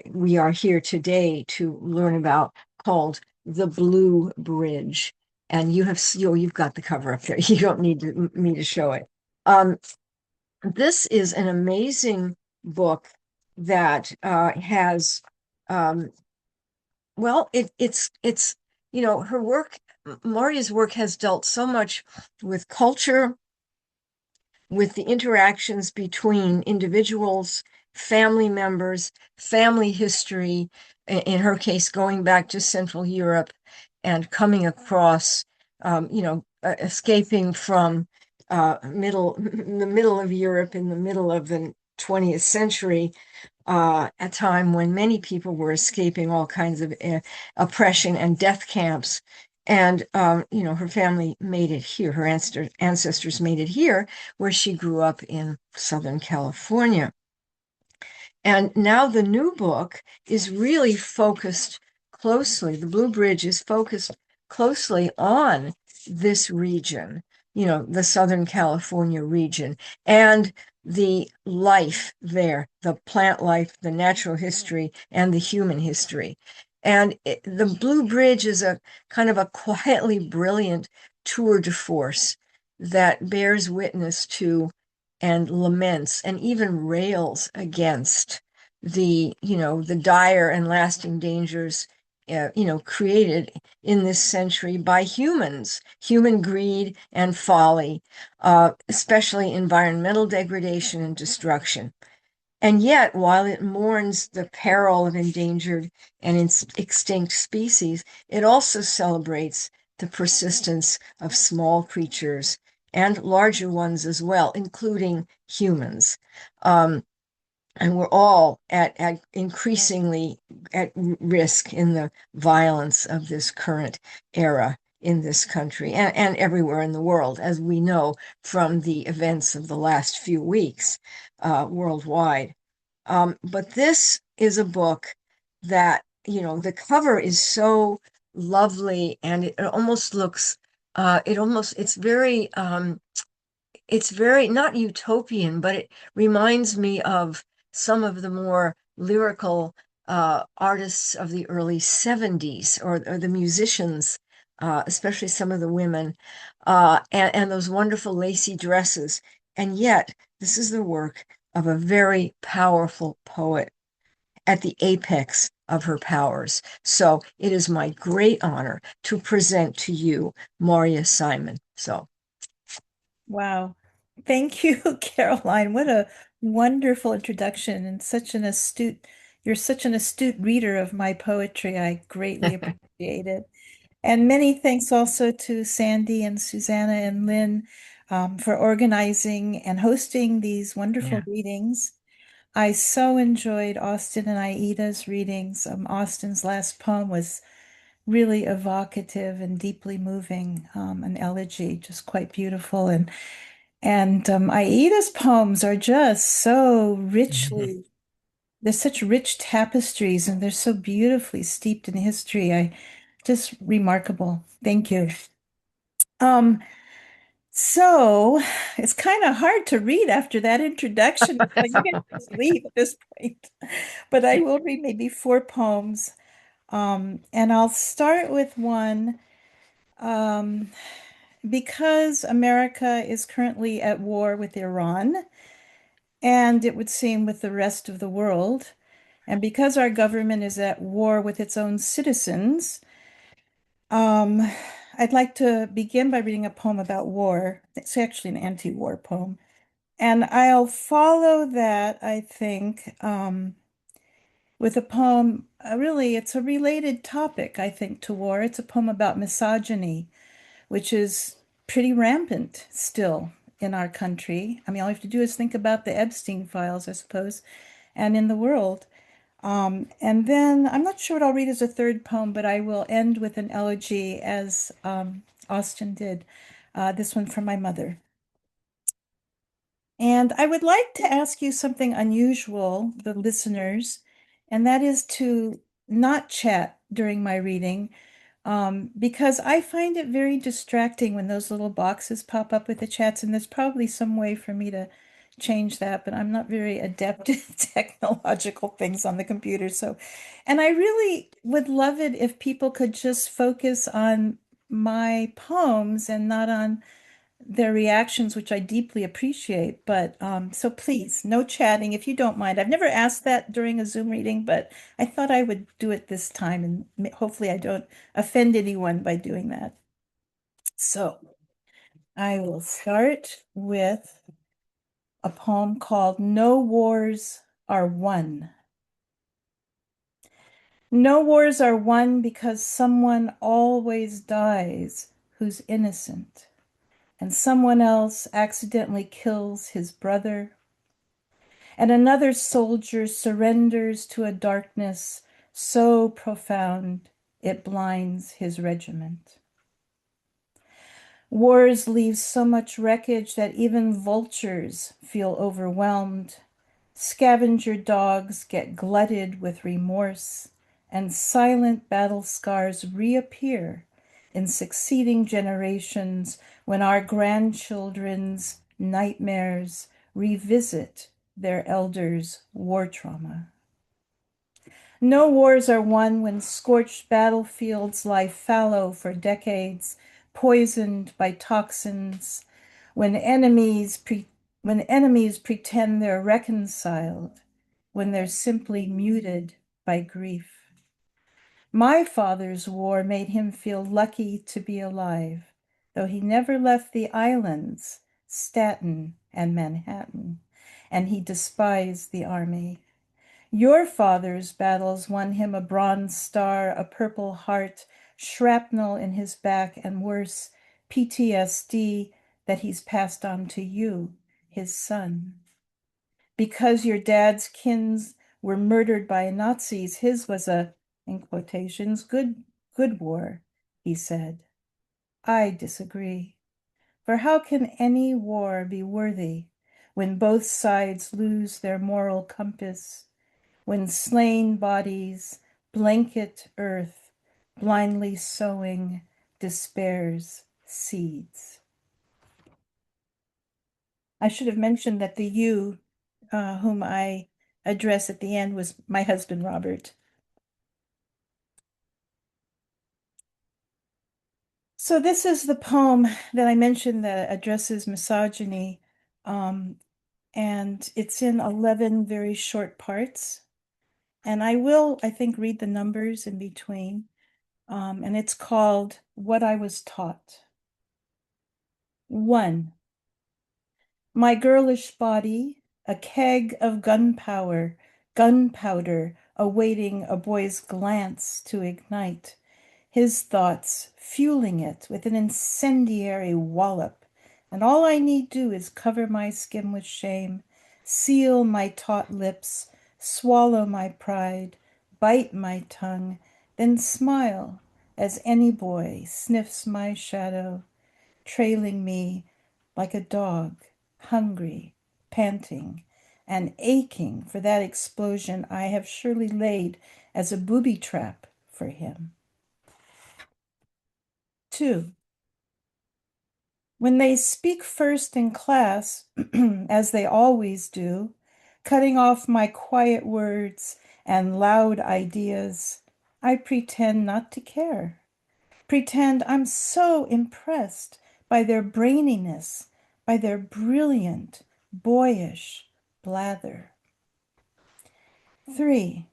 we are here today to learn about, called The Blue Bridge. And you've got the cover up there. You don't need me to show it. This is an amazing book that has, it's her work. Maurya's work has dealt so much with culture, with the interactions between individuals, family members, family history, in her case, going back to Central Europe and coming across, escaping from the middle of Europe in the middle of the 20th century, a time when many people were escaping all kinds of oppression and death camps. And, her family made it here. Her ancestors made it here, where she grew up in Southern California. And now the new book is really focused closely. The Blue Bridge is focused closely on this region, the Southern California region, and the life there, the plant life, the natural history, and the human history. And the Blue Bridge is a kind of a quietly brilliant tour de force that bears witness to and laments and even rails against the dire and lasting dangers created in this century by humans, human greed and folly, especially environmental degradation and destruction. And yet, while it mourns the peril of endangered and extinct species, it also celebrates the persistence of small creatures and larger ones as well, including humans. And we're all at increasingly at risk in the violence of this current era in this country and everywhere in the world, as we know from the events of the last few weeks worldwide. But this is a book that, the cover is so lovely, and it almost looks, it's very not utopian, but it reminds me of some of the more lyrical artists of the early 70s, or the musicians, especially some of the women, and those wonderful lacy dresses. And yet, this is the work of a very powerful poet at the apex of her powers. So it is my great honor to present to you Maurya Simon. So Wow. Thank you, Caroline. What a wonderful introduction and you're such an astute reader of my poetry. I greatly appreciate it. And many thanks also to Sandy and Susana and Lynn for organizing and hosting these wonderful yeah. readings. I so enjoyed Austin and Aida's readings. Austin's last poem was really evocative and deeply moving, an elegy, just quite beautiful. And Aida's poems are just so they're such rich tapestries, and they're so beautifully steeped in history. Just remarkable. Thank you. Um, so it's kind of hard to read after that introduction. Like you can just leave at this point. But I will read maybe four poems. And I'll start with one. Um, because America is currently at war with Iran, and it would seem with the rest of the world, and because our government is at war with its own citizens, um, I'd like to begin by reading a poem about war. It's actually an anti-war poem. And I'll follow that, I think, with a poem. Really, it's a related topic, I think, to war. It's a poem about misogyny, which is pretty rampant still in our country. I mean, all you have to do is think about the Epstein files, I suppose, and in the world. And then I'm not sure what I'll read as a third poem, but I will end with an elegy as Austin did, this one from my mother. And I would like to ask you something unusual, the listeners, and that is to not chat during my reading, because I find it very distracting when those little boxes pop up with the chats, and there's probably some way for me to change that, but I'm not very adept at technological things on the computer. So, and I really would love it if people could just focus on my poems and not on their reactions, which I deeply appreciate. But so please, no chatting if you don't mind. I've never asked that during a Zoom reading, but I thought I would do it this time, and hopefully I don't offend anyone by doing that. So I will start with a poem called No Wars Are Won. No wars are won because someone always dies who's innocent, and someone else accidentally kills his brother, and another soldier surrenders to a darkness so profound it blinds his regiment. Wars leave so much wreckage that even vultures feel overwhelmed. Scavenger dogs get glutted with remorse, and silent battle scars reappear in succeeding generations when our grandchildren's nightmares revisit their elders' war trauma. No wars are won when scorched battlefields lie fallow for decades, poisoned by toxins, when when enemies pretend they're reconciled, when they're simply muted by grief. My father's war made him feel lucky to be alive, though he never left the islands, Staten and Manhattan. and he despised the army. Your father's battles won him a Bronze Star, a Purple Heart, shrapnel in his back, and worse, PTSD that he's passed on to you, his son. Because your dad's kins were murdered by Nazis, his was a, in quotations, good war, he said. I disagree. For how can any war be worthy when both sides lose their moral compass, when slain bodies blanket earth, blindly sowing despair's seeds? I should have mentioned that the you whom I address at the end was my husband, Robert. So this is the poem that I mentioned that addresses misogyny, and it's in 11 very short parts. And I will, I think, read the numbers in between. And it's called What I Was Taught. 1. My girlish body, a keg of gunpowder, awaiting a boy's glance to ignite, his thoughts fueling it with an incendiary wallop. And all I need do is cover my skin with shame, seal my taut lips, swallow my pride, bite my tongue, then smile as any boy sniffs my shadow, trailing me like a dog, hungry, panting, and aching for that explosion I have surely laid as a booby trap for him. 2. When they speak first in class, as they always do, cutting off my quiet words and loud ideas, I pretend not to care. Pretend I'm so impressed by their braininess, by their brilliant, boyish blather. 3.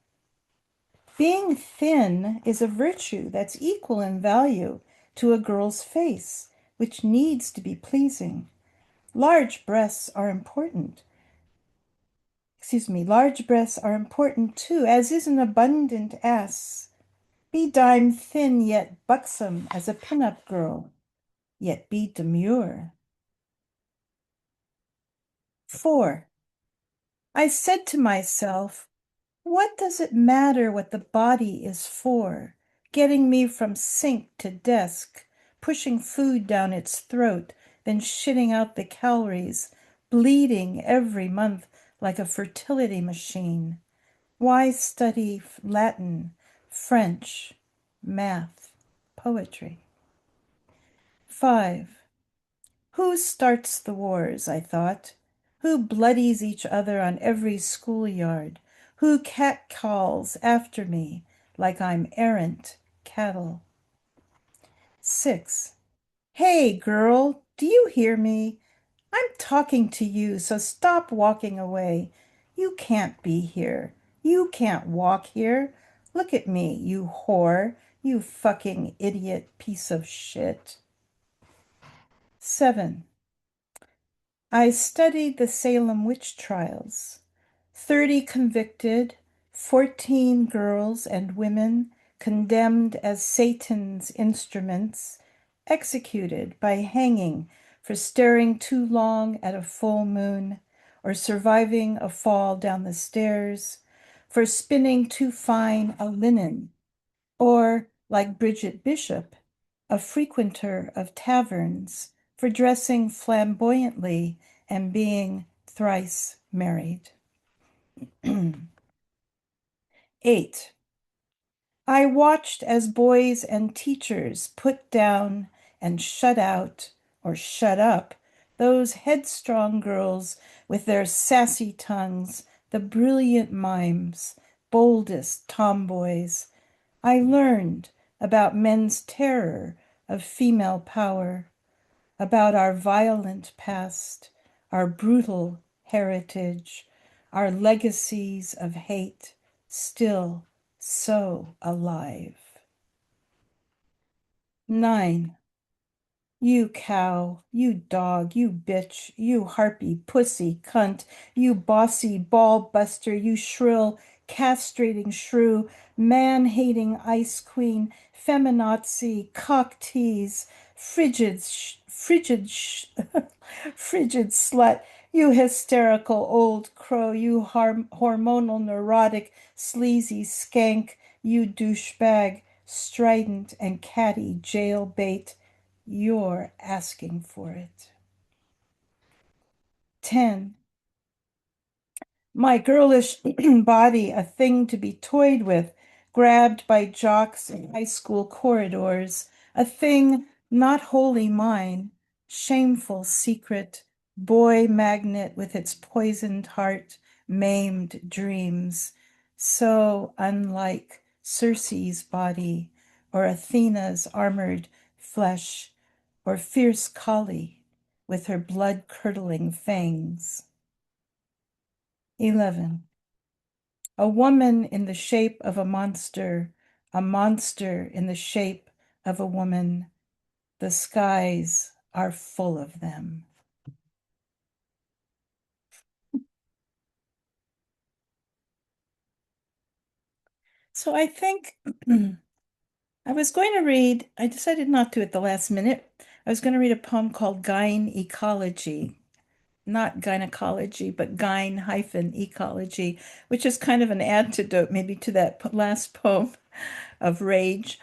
Being thin is a virtue that's equal in value to a girl's face, which needs to be pleasing. Large breasts are important. Large breasts are important too, as is an abundant ass. Be dime thin yet buxom as a pinup girl, yet be demure. 4. I said to myself, what does it matter what the body is for? Getting me from sink to desk, pushing food down its throat, then shitting out the calories, bleeding every month like a fertility machine. Why study Latin, French, math, poetry? 5. Who starts the wars, I thought? Who bloodies each other on every schoolyard? Who catcalls after me like I'm errant cattle? 6. Hey, girl, do you hear me? I'm talking to you, so stop walking away. You can't be here. You can't walk here. Look at me, you whore, you fucking idiot piece of shit. 7. I studied the Salem witch trials. 30 convicted, 14 girls and women condemned as Satan's instruments, executed by hanging for staring too long at a full moon, or surviving a fall down the stairs, for spinning too fine a linen, or, like Bridget Bishop, a frequenter of taverns, for dressing flamboyantly and being thrice married. 8. I watched as boys and teachers put down and shut out or shut up those headstrong girls with their sassy tongues, the brilliant mimes, boldest tomboys. I learned about men's terror of female power, about our violent past, our brutal heritage, our legacies of hate still so alive. 9. You cow, you dog, you bitch, you harpy, pussy, cunt, you bossy ball buster, you shrill, castrating shrew, man-hating ice queen, feminazi, cock tease, frigid slut, you hysterical old crow, you hormonal neurotic, sleazy skank, you douchebag, strident and catty jail bait. You're asking for it. 10. My girlish body, a thing to be toyed with, grabbed by jocks in high school corridors, a thing not wholly mine, shameful secret, boy magnet with its poisoned heart, maimed dreams, so unlike Circe's body or Athena's armored flesh or fierce Kali with her blood-curdling fangs. 11. A woman in the shape of a monster in the shape of a woman. The skies are full of them. So I think I was going to read, I decided not to at the last minute. I was going to read a poem called Gyne Ecology, not gynecology, but gyne-ecology, which is kind of an antidote maybe to that last poem of Rage,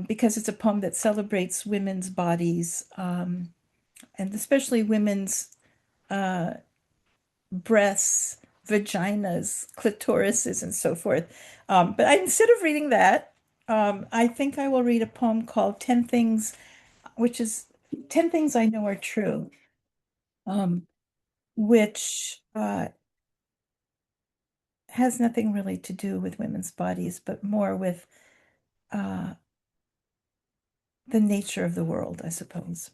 because it's a poem that celebrates women's bodies, and especially women's breasts, vaginas, clitorises, and so forth. But instead of reading that, I think I will read a poem called 10 Things, which is 10 Things I Know Are True, which has nothing really to do with women's bodies, but more with the nature of the world, I suppose.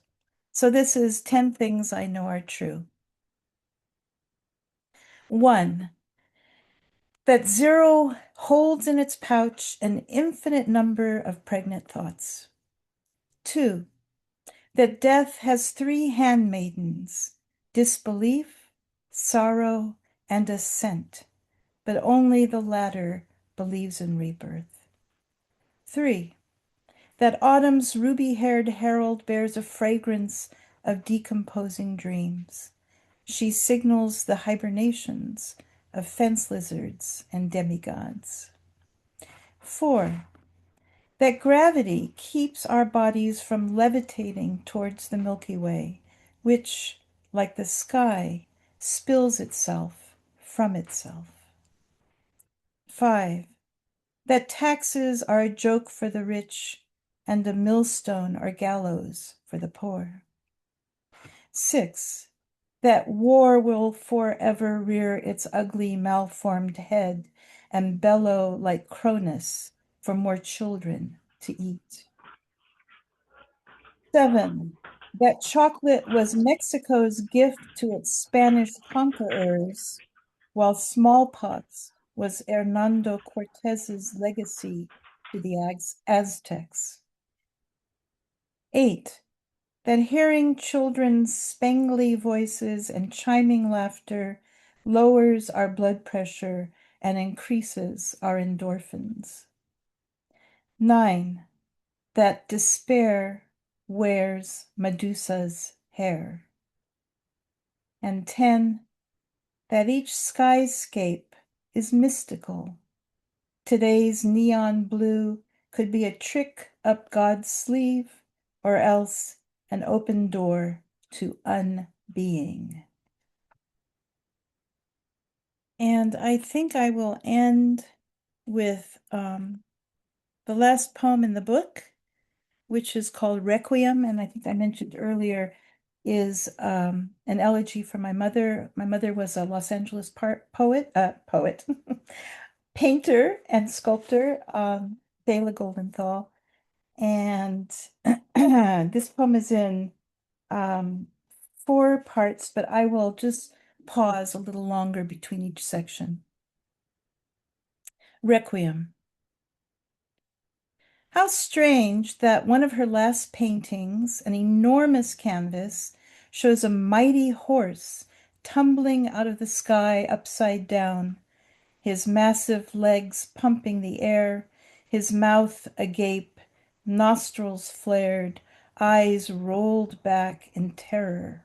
So this is 10 Things I Know Are True. 1. That zero holds in its pouch an infinite number of pregnant thoughts. 2. That death has 3 handmaidens, disbelief, sorrow, and assent, but only the latter believes in rebirth. 3. That autumn's ruby-haired herald bears a fragrance of decomposing dreams. She signals the hibernations of fence lizards and demigods. 4. That gravity keeps our bodies from levitating towards the Milky Way, which, like the sky, spills itself from itself. 5. That taxes are a joke for the rich and a millstone or gallows for the poor. 6. That war will forever rear its ugly, malformed head and bellow like Cronus for more children to eat. 7. That chocolate was Mexico's gift to its Spanish conquerors, while smallpox was Hernando Cortez's legacy to the Aztecs. 8. That hearing children's spangly voices and chiming laughter lowers our blood pressure and increases our endorphins. 9. That despair wears Medusa's hair. And 10. That each skyscape is mystical. Today's neon blue could be a trick up God's sleeve, or else an open door to unbeing. And I think I will end with the last poem in the book, which is called Requiem, and I think I mentioned earlier is an elegy for my mother. My mother was a Los Angeles poet, painter and sculptor, Bela Goldenthal. And this poem is in 4 parts, but I will just pause a little longer between each section. Requiem. How strange that one of her last paintings, an enormous canvas, shows a mighty horse tumbling out of the sky upside down, his massive legs pumping the air, his mouth agape, nostrils flared, eyes rolled back in terror.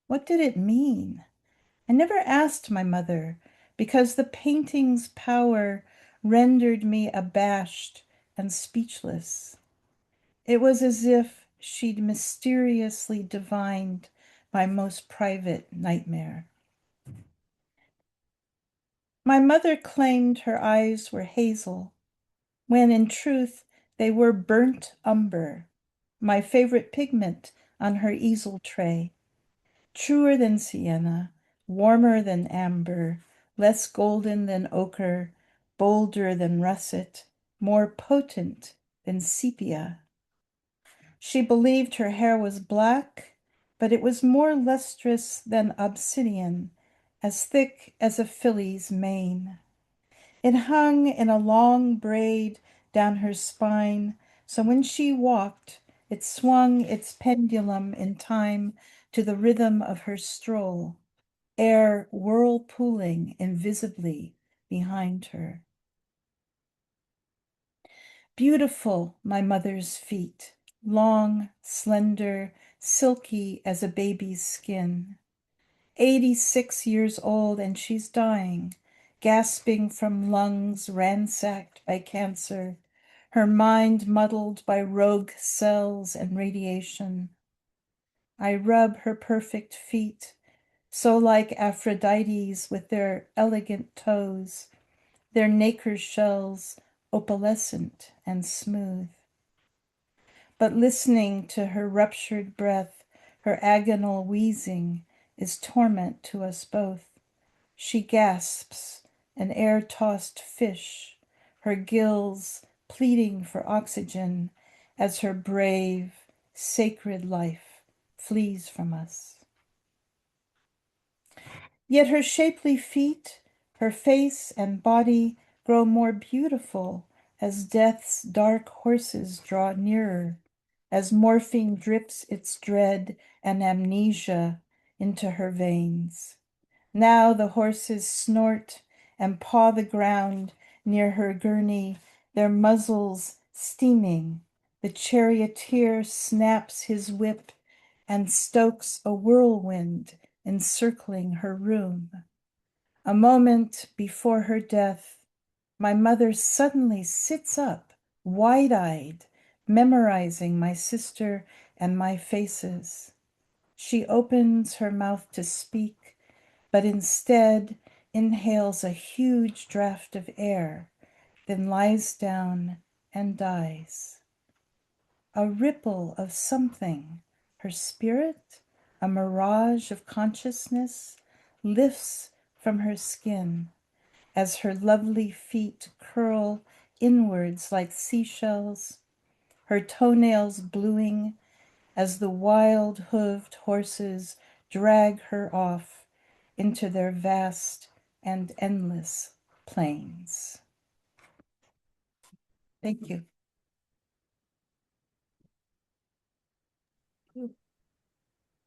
What did it mean? I never asked my mother, because the painting's power rendered me abashed and speechless. It was as if she'd mysteriously divined my most private nightmare. My mother claimed her eyes were hazel, when in truth they were burnt umber, my favorite pigment on her easel tray. Truer than sienna, warmer than amber, less golden than ochre, bolder than russet, more potent than sepia. She believed her hair was black, but it was more lustrous than obsidian, as thick as a filly's mane. It hung in a long braid down her spine, so when she walked, it swung its pendulum in time to the rhythm of her stroll, air whirlpooling invisibly behind her. Beautiful, my mother's feet, long, slender, silky as a baby's skin. 86 years old, and she's dying, gasping from lungs ransacked by cancer, her mind muddled by rogue cells and radiation. I rub her perfect feet, so like Aphrodite's with their elegant toes, their nacre shells opalescent and smooth. But listening to her ruptured breath, her agonal wheezing, is torment to us both. She gasps, an air-tossed fish, her gills pleading for oxygen as her brave, sacred life flees from us. Yet her shapely feet, her face and body grow more beautiful as death's dark horses draw nearer, as morphine drips its dread and amnesia into her veins. Now the horses snort and paw the ground near her gurney, their muzzles steaming. The charioteer snaps his whip and stokes a whirlwind encircling her room. A moment before her death, my mother suddenly sits up, wide-eyed, memorizing my sister and my faces. She opens her mouth to speak, but instead inhales a huge draught of air, then lies down and dies. A ripple of something, her spirit, a mirage of consciousness, lifts from her skin as her lovely feet curl inwards like seashells, her toenails bluing as the wild-hooved horses drag her off into their vast and endless plains. Thank you.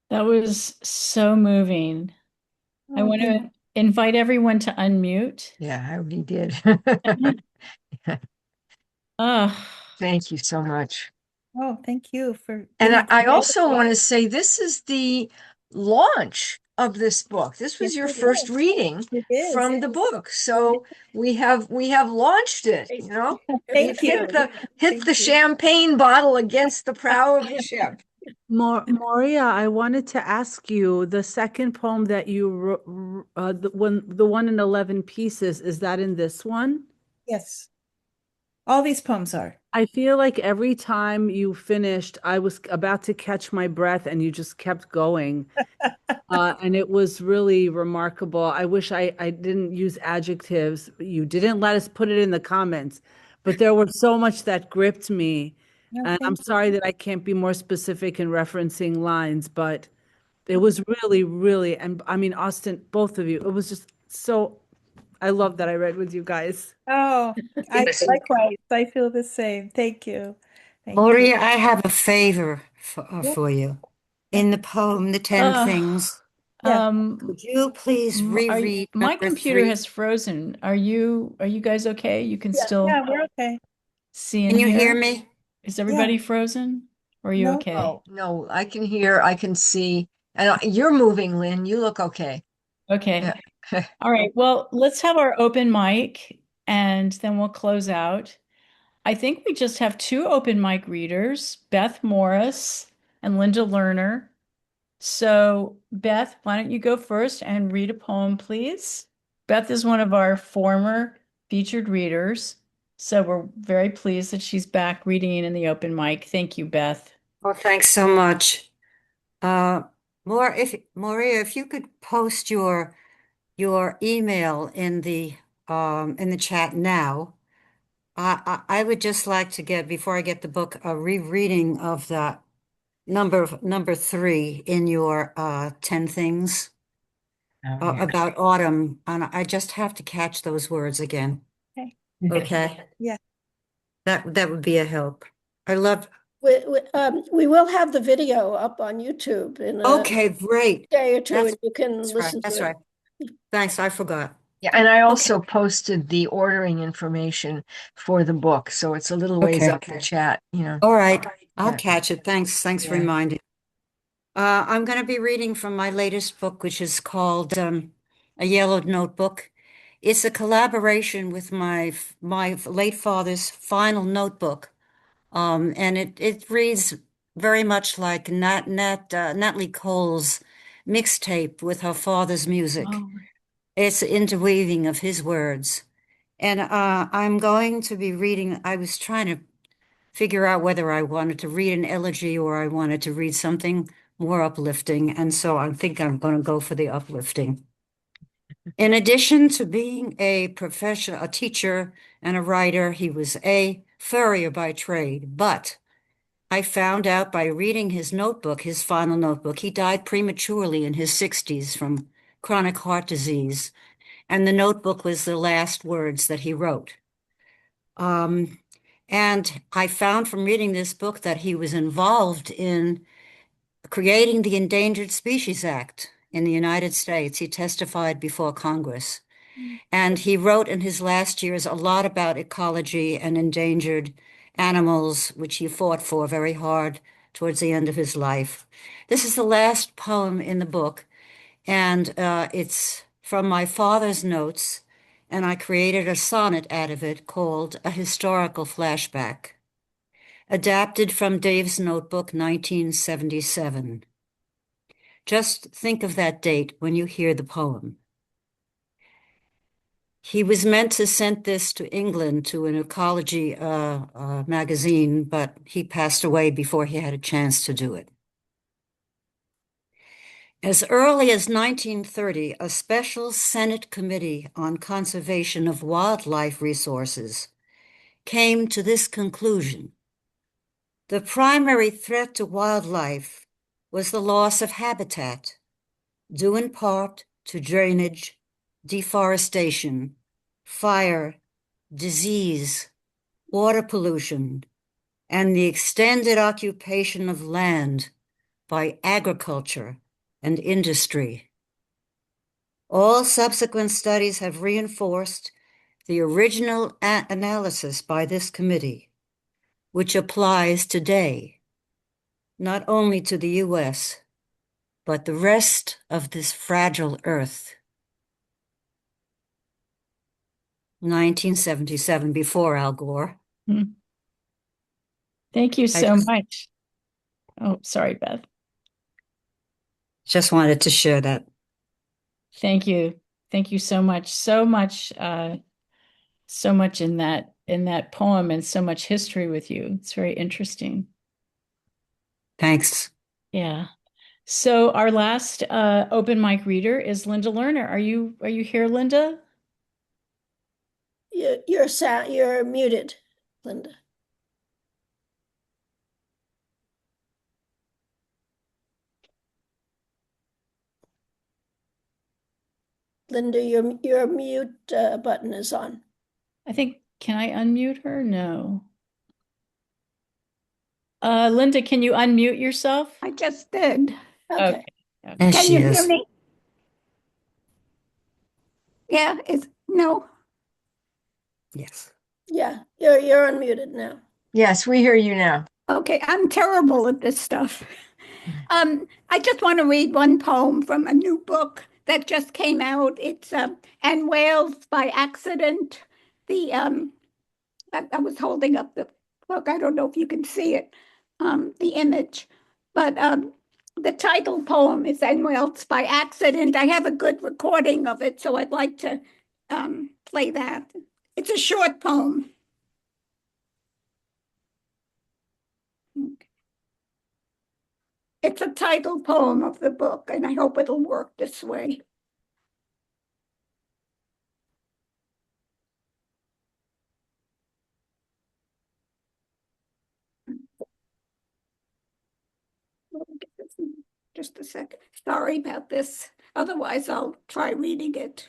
That was so moving. I want to invite everyone to unmute. Yeah, I already did. Oh, Thank you so much. Oh, thank you for And getting I to also want to say this is the launch of this book. This was Yes, your it first is. reading It is. from the book. So we have launched it, you know. We've Thank you. hit the champagne bottle against the prow of the ship. Maurya, I wanted to ask you, the second poem that you wrote, the one in 11 pieces, is that in this one? Yes. All these poems are. I feel like every time you finished, I was about to catch my breath and you just kept going. And it was really remarkable. I wish I didn't use adjectives. You didn't let us put it in the comments, but there was so much that gripped me. No, And I'm thank you. sorry that I can't be more specific in referencing lines, but it was really, really, and I mean, Austin, both of you, it was just so I love that I read with you guys. Oh, likewise, I feel the same. Thank you. Thank you. Maurya, I have a favor Yeah, for you. yeah, In the poem, The 10 Uh, Things, yeah. could you please reread my number computer 3? has frozen. Are you guys okay? You can Yeah. still Yeah, we're okay. see and Can you hear hear? me? Is Yeah. everybody frozen? Or are you No. okay? Oh, no, I can hear, I can see, and you're moving, Lynn. You look okay. Okay. Yeah. All right. Well, let's have our open mic and then we'll close out. I think we just have two open mic readers, Beth Morris and Linda Lerner. So, Beth, why don't you go first and read a poem, please? Beth is one of our former featured readers. So, we're very pleased that she's back reading in the open mic. Thank you, Beth. Well, thanks so much. Uh, Maurya, if you could post your email in the chat now, I would just like to get, before I get the book, a rereading of the number 3 in your 10 things about autumn, and I just have to catch those words again. Okay. Okay, Yeah. that would be a help. I love. We will have the video up on YouTube in a Okay, great. day or two, That's and you can that's right. listen to That's it. right. Thanks, I forgot. Yeah, and I Okay. also posted the ordering information for the book, so it's a little ways Okay. up the chat, you know. All right, I'll Yeah. catch it. Thanks for Yeah. reminding. I'm going to be reading from my latest book, which is called A Yellowed Notebook. It's a collaboration with my late father's final notebook, and it reads very much like Natalie Cole's mixtape with her father's music. Oh, It's interweaving of his words. And I'm going to be reading, I was trying to figure out whether I wanted to read an elegy or I wanted to read something more uplifting. And so I think I'm going to go for the uplifting. In addition to being a professional, a teacher and a writer, he was a furrier by trade. But I found out by reading his notebook, his final notebook, he died prematurely in his 60s from chronic heart disease. And the notebook was the last words that he wrote. And I found from reading this book that he was involved in creating the Endangered Species Act in the United States. He testified before Congress. And he wrote in his last years a lot about ecology and endangered animals, which he fought for very hard towards the end of his life. This is the last poem in the book, and it's from my father's notes, and I created a sonnet out of it called A Historical Flashback, adapted from Dave's notebook, 1977. Just think of that date when you hear the poem. He was meant to send this to England to an ecology magazine, but he passed away before he had a chance to do it. As early as 1930, a special Senate Committee on Conservation of Wildlife Resources came to this conclusion. The primary threat to wildlife was the loss of habitat, due in part to drainage, deforestation, fire, disease, water pollution, and the extended occupation of land by agriculture and industry. All subsequent studies have reinforced the original analysis by this committee, which applies today, not only to the US, but the rest of this fragile earth. 1977, before Al Gore. hmm. Thank you I so much. Oh, sorry, Beth. just wanted to share that. Thank you. Thank you so much. So much in that poem and so much history with you. It's very interesting. Thanks. Yeah. So our last open mic reader is Linda Lerner. Are you here, Linda? You're muted, Linda. Linda, your mute button is on. I think, can I unmute her? No. Linda, can you unmute yourself? I just did. Okay. Okay. There Can she you hear is. me? Yeah, no. Yes. Yeah, you're unmuted now. Yes, we hear you now. Okay, I'm terrible at this stuff. I just want to read one poem from a new book that just came out. It's And Whales by Accident. I was holding up the book. I don't know if you can see it, the image, but the title poem is And Whales by Accident. I have a good recording of it, so I'd like to play that. It's a short poem. It's a title poem of the book, and I hope it'll work this way. Just a second. Sorry about this. Otherwise, I'll try reading it.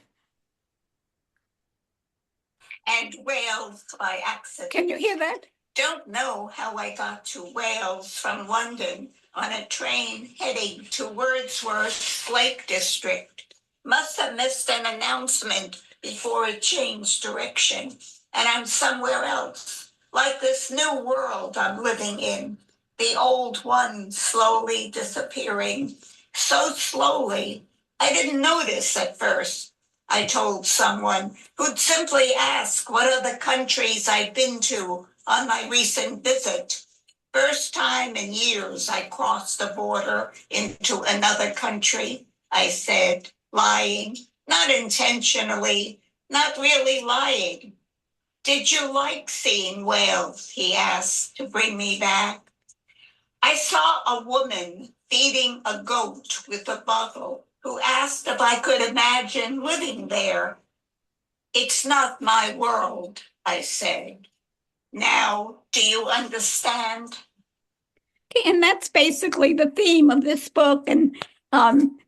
And Wales by accident. Can you hear that? Don't know how I got to Wales from London on a train heading to Wordsworth's Lake District. Must have missed an announcement before it changed direction, and I'm somewhere else, like this new world I'm living in, the old one slowly disappearing, so slowly I didn't notice at first. I told someone who'd simply ask what other countries I'd been to on my recent visit. First time in years I crossed the border into another country, I said, lying, not intentionally, not really lying. Did you like seeing Wales? He asked to bring me back. I saw a woman feeding a goat with a bottle who asked if I could imagine living there. It's not my world, I said. Now, do you understand? And that's basically the theme of this book and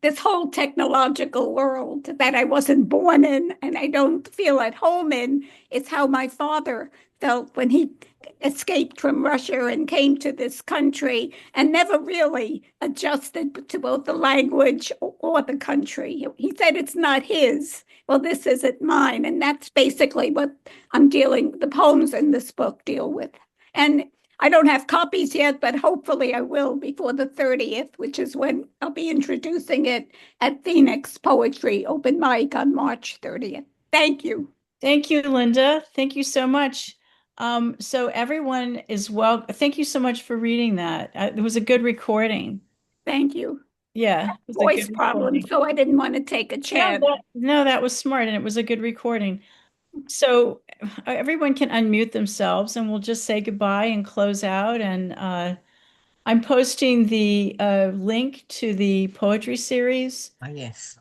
this whole technological world that I wasn't born in and I don't feel at home in. It's how my father felt when he escaped from Russia and came to this country and never really adjusted to both the language or the country. He said it's not his. Well, this isn't mine. And that's basically what the poems in this book deal with. And I don't have copies yet, but hopefully I will before the 30th, which is when I'll be introducing it at Phoenix Poetry Open Mic on March 30th. Thank you. Thank you, Linda. Thank you so much. So everyone is thank you so much for reading that. It was a good recording. Thank you. Yeah, it was a Voice good problem, recording. so I didn't want to take a chance. No, that was smart and it was a good recording. So everyone can unmute themselves and we'll just say goodbye and close out. And I'm posting the link to the poetry series Oh, yes.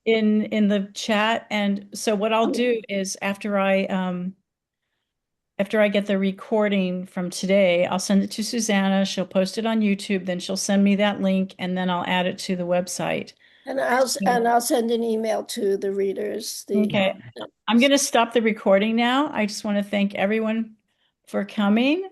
in the chat. And so what I'll do is after I get the recording from today, I'll send it to Susana. She'll post it on YouTube, then she'll send me that link and then I'll add it to the website. And I'll send an email to the readers. Okay. I'm going to stop the recording now. I just want to thank everyone for coming.